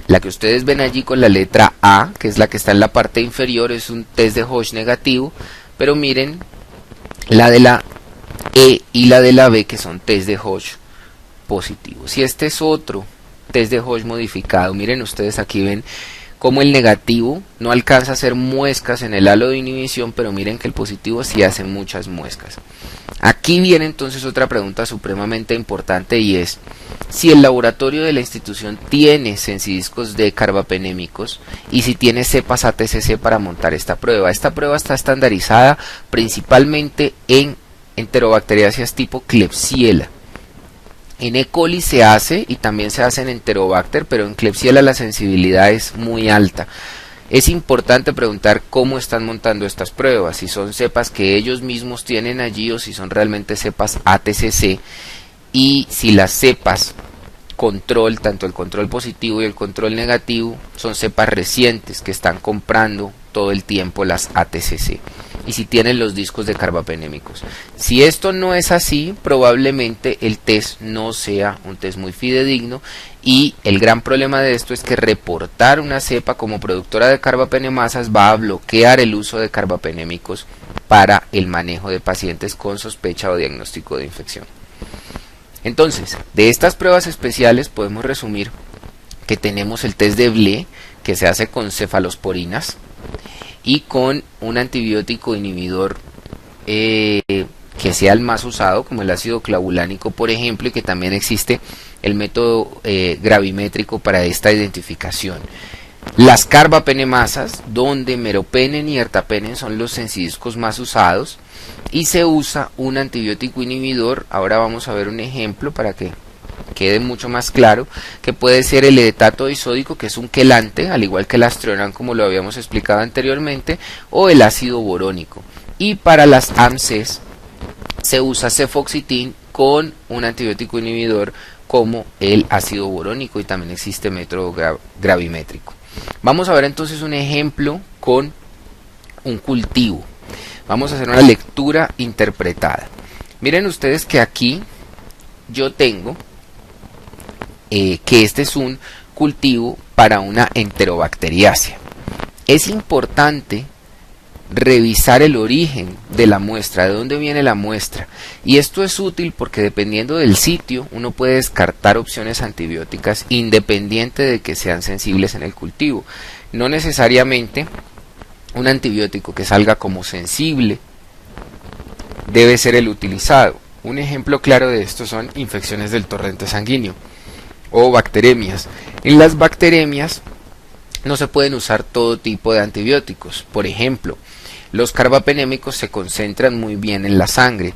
la que ustedes ven allí con la letra A, que es la que está en la parte inferior, es un test de Hodge negativo, pero miren la de la E y la de la B, que son test de Hodge positivos. Y este es otro test de Hodge modificado. Miren ustedes, aquí ven como el negativo no alcanza a hacer muescas en el halo de inhibición, pero miren que el positivo sí hace muchas muescas. Aquí viene entonces otra pregunta supremamente importante, y es si el laboratorio de la institución tiene sensidiscos de carbapenémicos y si tiene cepas ATCC para montar esta prueba. Esta prueba está estandarizada principalmente en enterobacteriáceas tipo Klebsiella. En E. coli se hace, y también se hace en Enterobacter, pero en Klebsiella la sensibilidad es muy alta. Es importante preguntar cómo están montando estas pruebas, si son cepas que ellos mismos tienen allí o si son realmente cepas ATCC, y si las cepas control, tanto el control positivo y el control negativo, son cepas recientes que están comprando todo el tiempo las ATCC, y si tienen los discos de carbapenémicos. Si esto no es así, probablemente el test no sea un test muy fidedigno, y el gran problema de esto es que reportar una cepa como productora de carbapenemasas va a bloquear el uso de carbapenémicos para el manejo de pacientes con sospecha o diagnóstico de infección. Entonces, de estas pruebas especiales podemos resumir que tenemos el test de Blé, que se hace con cefalosporinas y con un antibiótico inhibidor que sea el más usado, como el ácido clavulánico, por ejemplo, y que también existe el método gravimétrico para esta identificación. Las carbapenemasas, donde meropenem y ertapenem son los sensidiscos más usados, y se usa un antibiótico inhibidor. Ahora vamos a ver un ejemplo para que quede mucho más claro, que puede ser el edetato disódico, que es un quelante, al igual que el Astrionan, como lo habíamos explicado anteriormente, o el ácido borónico. Y para las AMCs se usa cefoxitin con un antibiótico inhibidor como el ácido borónico, y también existe método gravimétrico. Vamos a ver entonces un ejemplo con un cultivo. Vamos a hacer una lectura interpretada. Miren ustedes que aquí yo tengo que este es un cultivo para una enterobacteriácea. Es importante revisar el origen de la muestra, de dónde viene la muestra, y esto es útil porque dependiendo del sitio uno puede descartar opciones antibióticas independiente de que sean sensibles en el cultivo. No necesariamente un antibiótico que salga como sensible debe ser el utilizado. Un ejemplo claro de esto son infecciones del torrente sanguíneo o bacteremias. En las bacteremias no se pueden usar todo tipo de antibióticos. Por ejemplo, los carbapenémicos se concentran muy bien en la sangre,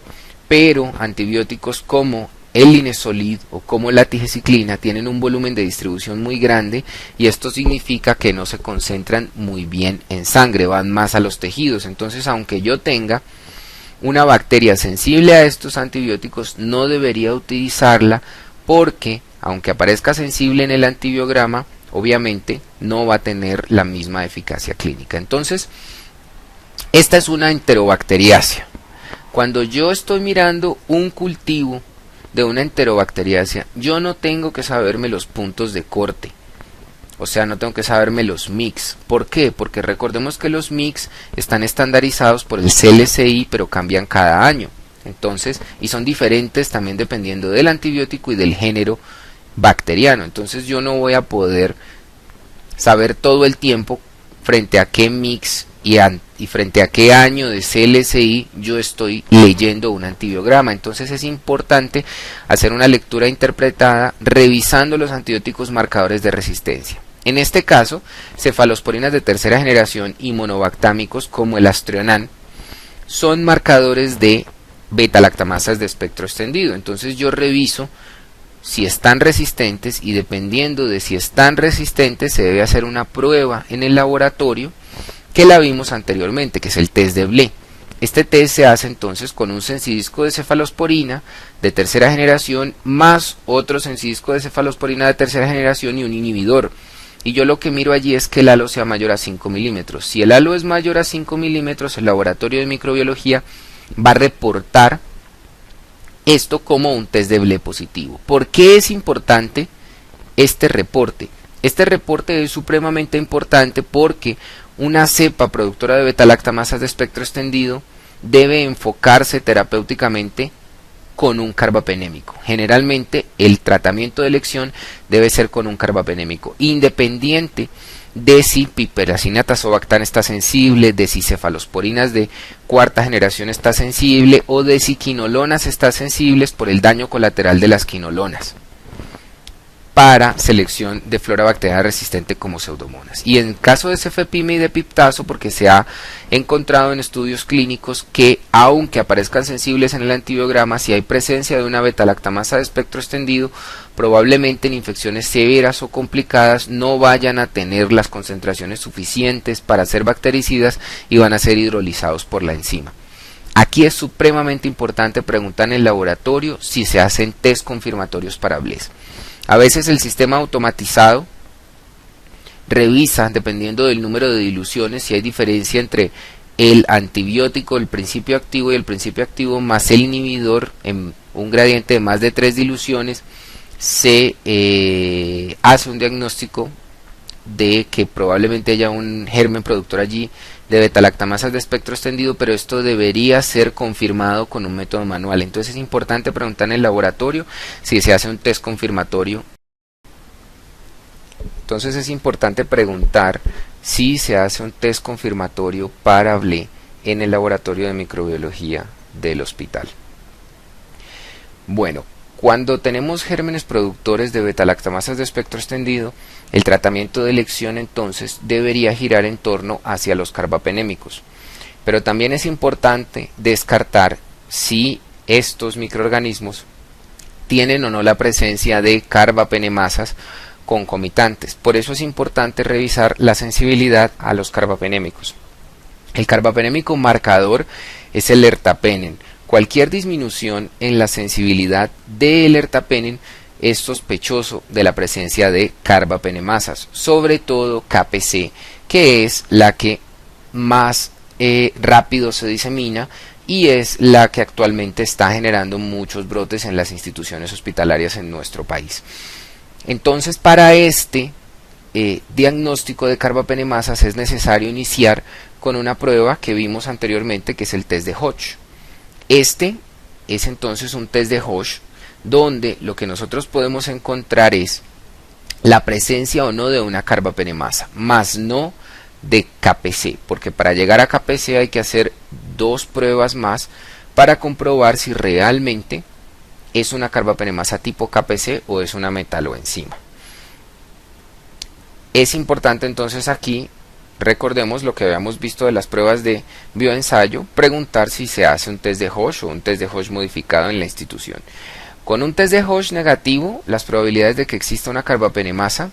pero antibióticos como el linezolid o como la tigecyclina tienen un volumen de distribución muy grande y esto significa que no se concentran muy bien en sangre, van más a los tejidos. Entonces, aunque yo tenga una bacteria sensible a estos antibióticos, no debería utilizarla porque, aunque aparezca sensible en el antibiograma, obviamente no va a tener la misma eficacia clínica. Entonces, esta es una enterobacteriacia. Cuando yo estoy mirando un cultivo de una enterobacteriacia, yo no tengo que saberme los puntos de corte, o sea, no tengo que saberme los mix. ¿Por qué? Porque recordemos que los mix están estandarizados por el CLCI, pero cambian cada año. Entonces, y son diferentes también dependiendo del antibiótico y del género bacteriano. Entonces yo no voy a poder saber todo el tiempo frente a qué mix y frente a qué año de CLCI yo estoy leyendo un antibiograma. Entonces es importante hacer una lectura interpretada revisando los antibióticos marcadores de resistencia. En este caso, cefalosporinas de tercera generación y monobactámicos como el Astrionan son marcadores de beta-lactamasas de espectro extendido. Entonces yo reviso si están resistentes y dependiendo de si están resistentes se debe hacer una prueba en el laboratorio que la vimos anteriormente, que es el test de Blé. Este test se hace entonces con un sensidisco de cefalosporina de tercera generación más otro sensidisco de cefalosporina de tercera generación y un inhibidor. Y yo lo que miro allí es que el halo sea mayor a 5 milímetros. Si el halo es mayor a 5 milímetros, el laboratorio de microbiología va a reportar esto como un test de Blé positivo. ¿Por qué es importante este reporte? Este reporte es supremamente importante porque una cepa productora de beta-lactamasas de espectro extendido debe enfocarse terapéuticamente con un carbapenémico. Generalmente el tratamiento de elección debe ser con un carbapenémico, independiente de si piperacina tazobactam está sensible, de si cefalosporinas de cuarta generación está sensible o de si quinolonas está sensibles por el daño colateral de las quinolonas para selección de flora bacteriana resistente como pseudomonas. Y en caso de cefepime y de piptazo, porque se ha encontrado en estudios clínicos que aunque aparezcan sensibles en el antibiograma, si hay presencia de una beta-lactamasa de espectro extendido, probablemente en infecciones severas o complicadas no vayan a tener las concentraciones suficientes para ser bactericidas y van a ser hidrolizados por la enzima. Aquí es supremamente importante preguntar en el laboratorio si se hacen test confirmatorios para BLES. A veces el sistema automatizado revisa, dependiendo del número de diluciones, si hay diferencia entre el antibiótico, el principio activo y el principio activo más el inhibidor en un gradiente de más de 3 diluciones, se hace un diagnóstico de que probablemente haya un germen productor allí de beta-lactamasas de espectro extendido, pero esto debería ser confirmado con un método manual. Entonces es importante preguntar en el laboratorio si se hace un test confirmatorio. Entonces es importante preguntar si se hace un test confirmatorio para BLE en el laboratorio de microbiología del hospital. Bueno, cuando tenemos gérmenes productores de beta-lactamasas de espectro extendido, el tratamiento de elección entonces debería girar en torno hacia los carbapenémicos. Pero también es importante descartar si estos microorganismos tienen o no la presencia de carbapenemasas concomitantes. Por eso es importante revisar la sensibilidad a los carbapenémicos. El carbapenémico marcador es el ertapenem. Cualquier disminución en la sensibilidad del ertapenem es sospechoso de la presencia de carbapenemasas, sobre todo KPC, que es la que más rápido se disemina y es la que actualmente está generando muchos brotes en las instituciones hospitalarias en nuestro país. Entonces, para este diagnóstico de carbapenemasas es necesario iniciar con una prueba que vimos anteriormente, que es el test de Hodge. Este es entonces un test de Hodge donde lo que nosotros podemos encontrar es la presencia o no de una carbapenemasa, más no de KPC, porque para llegar a KPC hay que hacer dos pruebas más para comprobar si realmente es una carbapenemasa tipo KPC o es una metaloenzima. Es importante entonces aquí, recordemos lo que habíamos visto de las pruebas de bioensayo, preguntar si se hace un test de Hosch o un test de Hosch modificado en la institución. Con un test de Hosch negativo, las probabilidades de que exista una carbapenemasa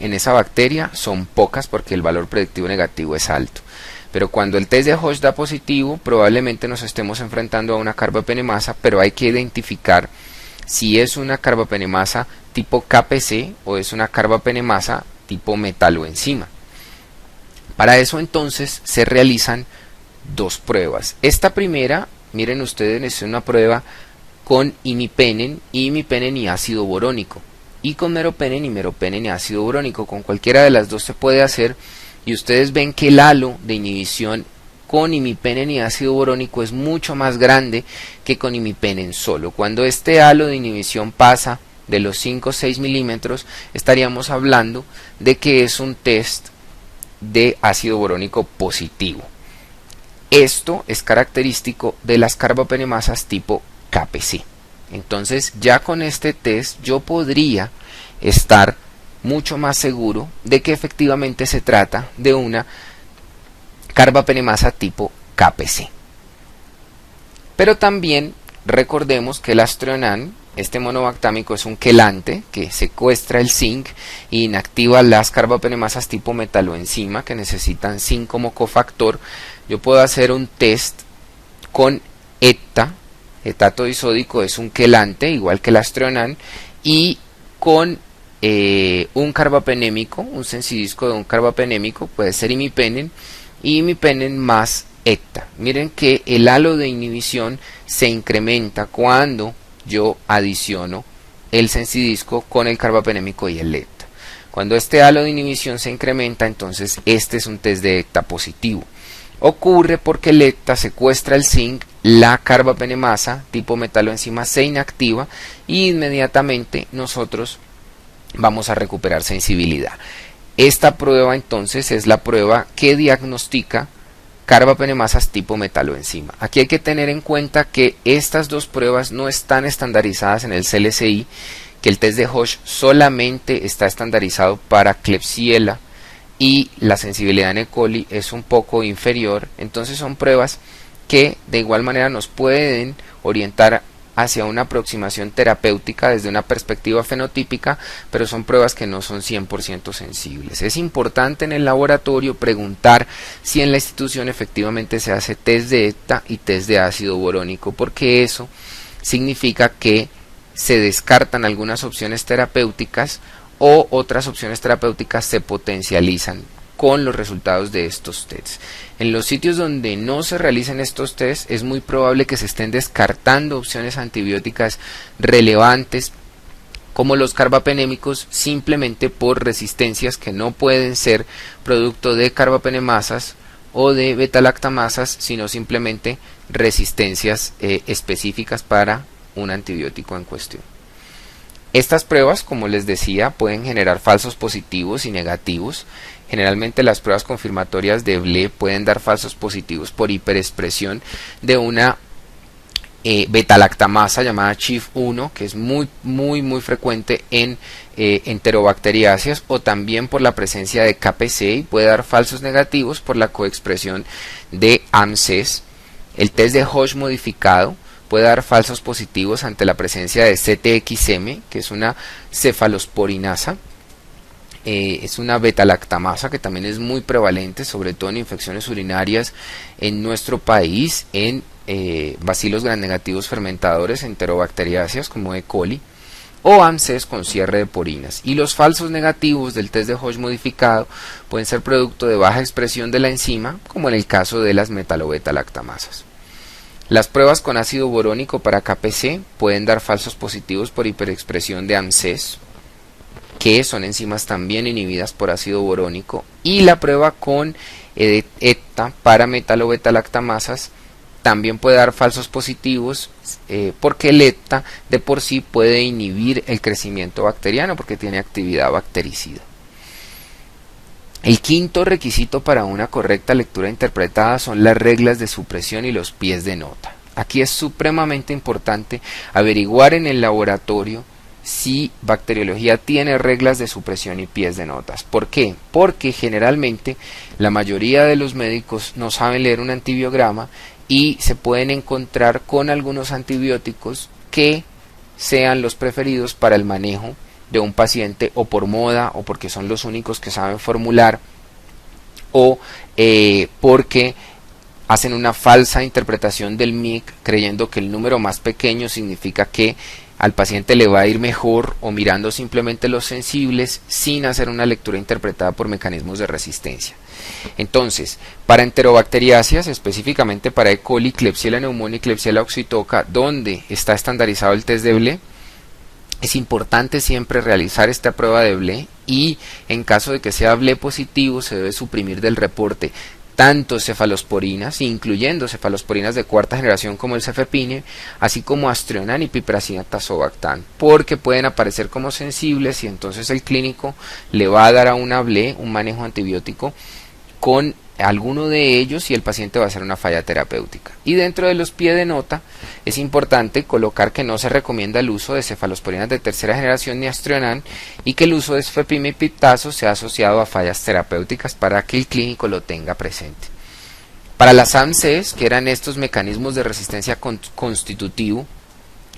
en esa bacteria son pocas porque el valor predictivo negativo es alto. Pero cuando el test de Hosch da positivo, probablemente nos estemos enfrentando a una carbapenemasa, pero hay que identificar si es una carbapenemasa tipo KPC o es una carbapenemasa tipo metaloenzima. Para eso entonces se realizan dos pruebas. Esta primera, miren ustedes, es una prueba con imipenem y ácido borónico, y con meropenem y ácido borónico. Con cualquiera de las dos se puede hacer, y ustedes ven que el halo de inhibición con imipenem y ácido borónico es mucho más grande que con imipenem solo. Cuando este halo de inhibición pasa de los 5 o 6 milímetros, estaríamos hablando de que es un test de ácido borónico positivo. Esto es característico de las carbapenemasas tipo KPC. Entonces ya con este test yo podría estar mucho más seguro de que efectivamente se trata de una carbapenemasa tipo KPC. Pero también recordemos que el Astroenan, este monobactámico, es un quelante que secuestra el zinc e inactiva las carbapenemasas tipo metaloenzima que necesitan zinc como cofactor. Yo puedo hacer un test con etato disódico, es un quelante igual que el Astroenan, y con un carbapenémico, un sensidisco de un carbapenémico, puede ser imipenem, y imipenem más ETA. Miren que el halo de inhibición se incrementa cuando yo adiciono el sensidisco con el carbapenémico y el ETA. Cuando este halo de inhibición se incrementa, entonces este es un test de ETA positivo. Ocurre porque el ETA secuestra el zinc, la carbapenemasa tipo metaloenzima se inactiva y inmediatamente nosotros vamos a recuperar sensibilidad. Esta prueba entonces es la prueba que diagnostica carbapenemasas tipo metaloenzima. Aquí hay que tener en cuenta que estas dos pruebas no están estandarizadas en el CLSI, que el test de Hosch solamente está estandarizado para Klebsiella y la sensibilidad en E. coli es un poco inferior. Entonces son pruebas que de igual manera nos pueden orientar hacia una aproximación terapéutica desde una perspectiva fenotípica, pero son pruebas que no son 100% sensibles. Es importante en el laboratorio preguntar si en la institución efectivamente se hace test de ETA y test de ácido borónico, porque eso significa que se descartan algunas opciones terapéuticas o otras opciones terapéuticas se potencializan con los resultados de estos tests. En los sitios donde no se realicen estos tests es muy probable que se estén descartando opciones antibióticas relevantes como los carbapenémicos simplemente por resistencias que no pueden ser producto de carbapenemasas o de betalactamasas, sino simplemente resistencias específicas para un antibiótico en cuestión. Estas pruebas, como les decía, pueden generar falsos positivos y negativos. Generalmente las pruebas confirmatorias de BLE pueden dar falsos positivos por hiperexpresión de una betalactamasa llamada CHIF1, que es muy frecuente en enterobacteriáceas, o también por la presencia de KPC, y puede dar falsos negativos por la coexpresión de AMSES. El test de Hosch modificado puede dar falsos positivos ante la presencia de CTXM, que es una cefalosporinasa. Es una betalactamasa que también es muy prevalente, sobre todo en infecciones urinarias en nuestro país, en bacilos gramnegativos fermentadores enterobacteriáceas como E. coli, o AMSES con cierre de porinas. Y los falsos negativos del test de Hosch modificado pueden ser producto de baja expresión de la enzima, como en el caso de las metalobetalactamasas. Las pruebas con ácido borónico para KPC pueden dar falsos positivos por hiperexpresión de AMSES, que son enzimas también inhibidas por ácido borónico, y la prueba con ETA para metalobetalactamasas también puede dar falsos positivos porque el ETA de por sí puede inhibir el crecimiento bacteriano porque tiene actividad bactericida. El quinto requisito para una correcta lectura interpretada son las reglas de supresión y los pies de nota. Aquí es supremamente importante averiguar en el laboratorio si bacteriología tiene reglas de supresión y pies de notas. ¿Por qué? Porque generalmente la mayoría de los médicos no saben leer un antibiograma y se pueden encontrar con algunos antibióticos que sean los preferidos para el manejo de un paciente, o por moda, o porque son los únicos que saben formular, o porque hacen una falsa interpretación del MIC creyendo que el número más pequeño significa que al paciente le va a ir mejor, o mirando simplemente los sensibles sin hacer una lectura interpretada por mecanismos de resistencia. Entonces, para enterobacteriáceas, específicamente para E. coli, Klebsiella pneumoniae y Klebsiella oxytoca, donde está estandarizado el test de Blé, es importante siempre realizar esta prueba de Blé, y en caso de que sea Blé positivo se debe suprimir del reporte tanto cefalosporinas, incluyendo cefalosporinas de cuarta generación como el cefepime, así como Astrionan y piperacina tazobactam, porque pueden aparecer como sensibles y entonces el clínico le va a dar a una Blé un manejo antibiótico con alguno de ellos y el paciente va a hacer una falla terapéutica. Y dentro de los pies de nota es importante colocar que no se recomienda el uso de cefalosporinas de tercera generación ni Astrionan, y que el uso de cefepime y piptazo sea asociado a fallas terapéuticas para que el clínico lo tenga presente. Para las AMCs, que eran estos mecanismos de resistencia constitutivo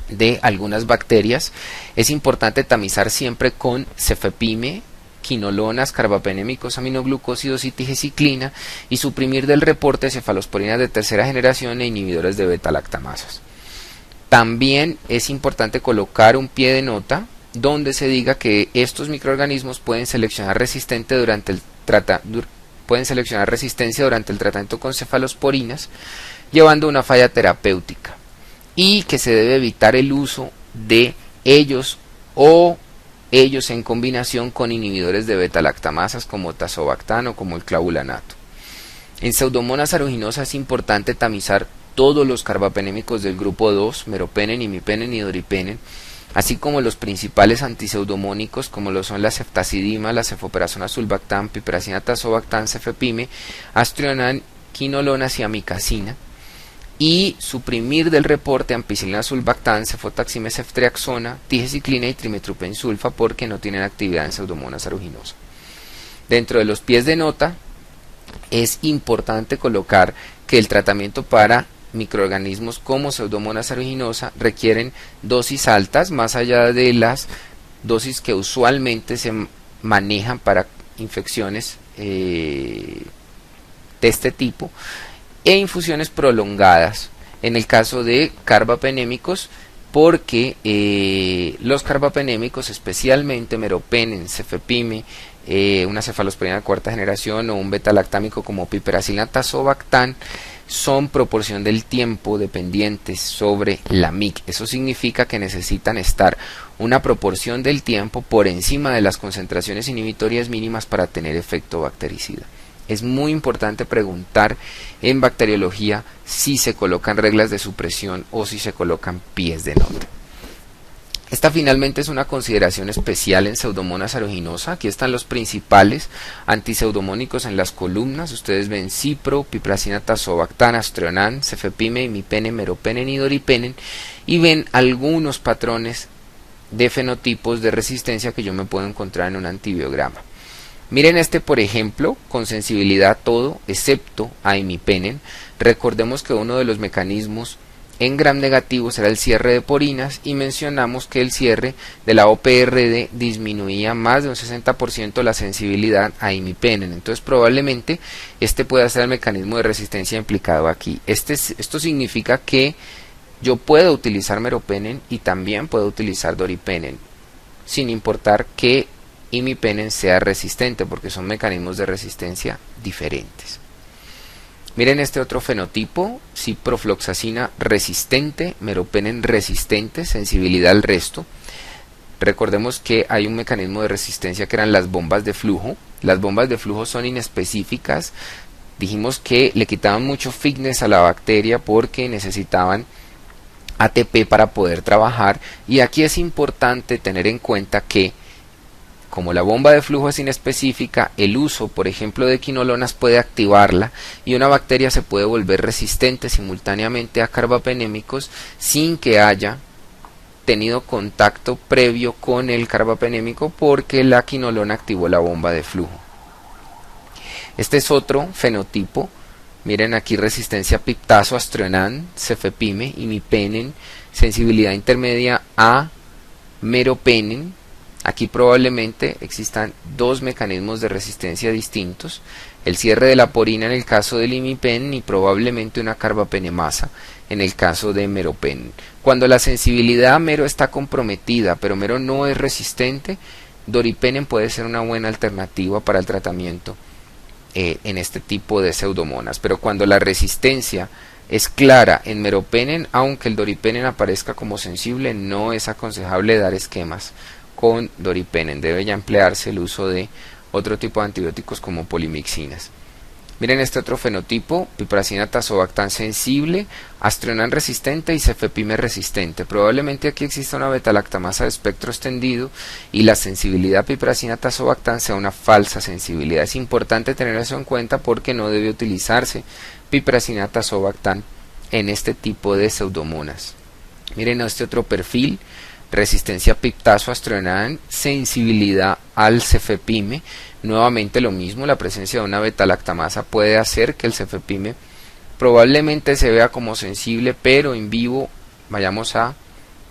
de algunas bacterias, es importante tamizar siempre con cefepime, quinolonas, carbapenémicos, aminoglucósidos y tigeciclina, y suprimir del reporte cefalosporinas de tercera generación e inhibidores de beta-lactamasas. También es importante colocar un pie de nota donde se diga que estos microorganismos pueden seleccionar resistencia durante el tratamiento con cefalosporinas, llevando una falla terapéutica, y que se debe evitar el uso de ellos en combinación con inhibidores de beta-lactamasas como tazobactam o como el clavulanato. En Pseudomonas aeruginosa es importante tamizar todos los carbapenémicos del grupo 2, meropenem, imipenem y doripenem, así como los principales antiseudomónicos como lo son la ceftazidima, la cefoperazona sulbactam, piperacina tazobactam, cefepime, Astrionan, quinolonas y amicacina, y suprimir del reporte ampicilina sulbactam, cefotaxime, ceftriaxona, tigeciclina y trimetrupensulfa porque no tienen actividad en Pseudomonas aeruginosa. Dentro de los pies de nota es importante colocar que el tratamiento para microorganismos como Pseudomonas aeruginosa requieren dosis altas, más allá de las dosis que usualmente se manejan para infecciones de este tipo, e infusiones prolongadas en el caso de carbapenémicos, porque los carbapenémicos, especialmente meropenem, cefepime, una cefalosporina de cuarta generación o un beta-lactámico como piperacina tazobactam, son proporción del tiempo dependientes sobre la MIC. Eso significa que necesitan estar una proporción del tiempo por encima de las concentraciones inhibitorias mínimas para tener efecto bactericida. Es muy importante preguntar en bacteriología si se colocan reglas de supresión o si se colocan pies de nota. Esta finalmente es una consideración especial en Pseudomonas aeruginosa. Aquí están los principales antiseudomónicos en las columnas. Ustedes ven cipro, piperacina tazobactam, Astrionan, cefepime, imipenem, meropenem y doripenem, y ven algunos patrones de fenotipos de resistencia que yo me puedo encontrar en un antibiograma. Miren este, por ejemplo, con sensibilidad a todo excepto a imipenem. Recordemos que uno de los mecanismos en gram negativo será el cierre de porinas, y mencionamos que el cierre de la OPRD disminuía más de un 60% la sensibilidad a imipenem. Entonces probablemente este pueda ser el mecanismo de resistencia implicado aquí. Esto significa que yo puedo utilizar meropenem y también puedo utilizar doripenem, sin importar que imipenem sea resistente, porque son mecanismos de resistencia diferentes. Miren este otro fenotipo: ciprofloxacina resistente, meropenem resistente, sensibilidad al resto. Recordemos que hay un mecanismo de resistencia que eran las bombas de flujo. Las bombas de flujo son inespecíficas Dijimos que le quitaban mucho fitness a la bacteria porque necesitaban ATP para poder trabajar, y aquí es importante tener en cuenta que como la bomba de flujo es inespecífica, el uso, por ejemplo, de quinolonas puede activarla y una bacteria se puede volver resistente simultáneamente a carbapenémicos sin que haya tenido contacto previo con el carbapenémico porque la quinolona activó la bomba de flujo. Este es otro fenotipo. Miren aquí resistencia a piptazo, astrionan, cefepime, imipenem, sensibilidad intermedia a meropenem. Aquí probablemente existan dos mecanismos de resistencia distintos, el cierre de la porina en el caso del imipenem y probablemente una carbapenemasa en el caso de meropenem. Cuando la sensibilidad a mero está comprometida, pero mero no es resistente, doripenem puede ser una buena alternativa para el tratamiento en este tipo de pseudomonas. Pero cuando la resistencia es clara en meropenem, aunque el doripenem aparezca como sensible, no es aconsejable dar esquemas con doripenem. Debe ya emplearse el uso de otro tipo de antibióticos como polimixinas. Miren este otro fenotipo, piperacina tazobactam sensible, astrionan resistente y cefepime resistente. Probablemente aquí exista una beta-lactamasa de espectro extendido y la sensibilidad a piperacina tazobactam sea una falsa sensibilidad. Es importante tener eso en cuenta porque no debe utilizarse piperacina tazobactam en este tipo de pseudomonas. Miren este otro perfil, resistencia a piptazo, astrionan, sensibilidad al cefepime. Nuevamente lo mismo, la presencia de una beta-lactamasa puede hacer que el cefepime probablemente se vea como sensible, pero en vivo vayamos a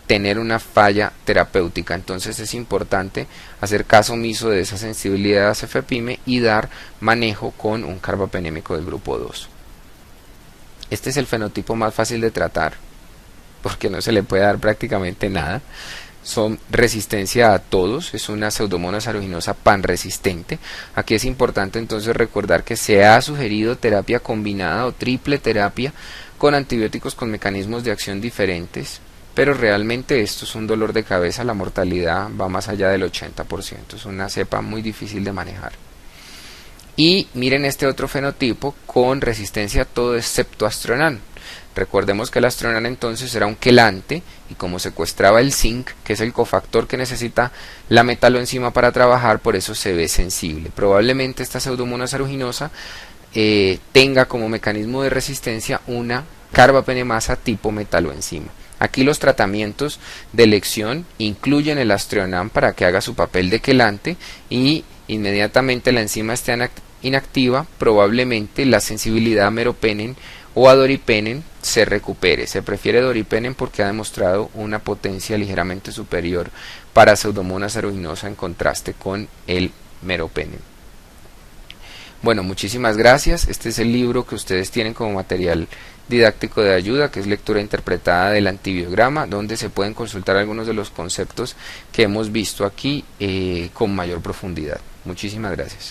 tener una falla terapéutica. Entonces es importante hacer caso omiso de esa sensibilidad a cefepime y dar manejo con un carbapenémico del grupo 2. Este es el fenotipo más fácil de tratar porque no se le puede dar prácticamente nada. Son resistencia a todos, es una pseudomonas aeruginosa panresistente. Aquí es importante entonces recordar que se ha sugerido terapia combinada o triple terapia con antibióticos con mecanismos de acción diferentes, pero realmente esto es un dolor de cabeza, la mortalidad va más allá del 80%, es una cepa muy difícil de manejar. Y miren este otro fenotipo con resistencia a todo excepto astrionan. Recordemos que el astrionan entonces era un quelante y como secuestraba el zinc, que es el cofactor que necesita la metaloenzima para trabajar, por eso se ve sensible. Probablemente esta pseudomonas aeruginosa tenga como mecanismo de resistencia una carbapenemasa tipo metaloenzima. Aquí los tratamientos de elección incluyen el astrionan para que haga su papel de quelante y inmediatamente la enzima esté inactiva, probablemente la sensibilidad a meropenem o a doripenem se recupere. Se prefiere doripenem porque ha demostrado una potencia ligeramente superior para pseudomonas aeruginosa en contraste con el meropenem. Bueno, muchísimas gracias. Este es el libro que ustedes tienen como material didáctico de ayuda, que es lectura interpretada del antibiograma, donde se pueden consultar algunos de los conceptos que hemos visto aquí con mayor profundidad. Muchísimas gracias.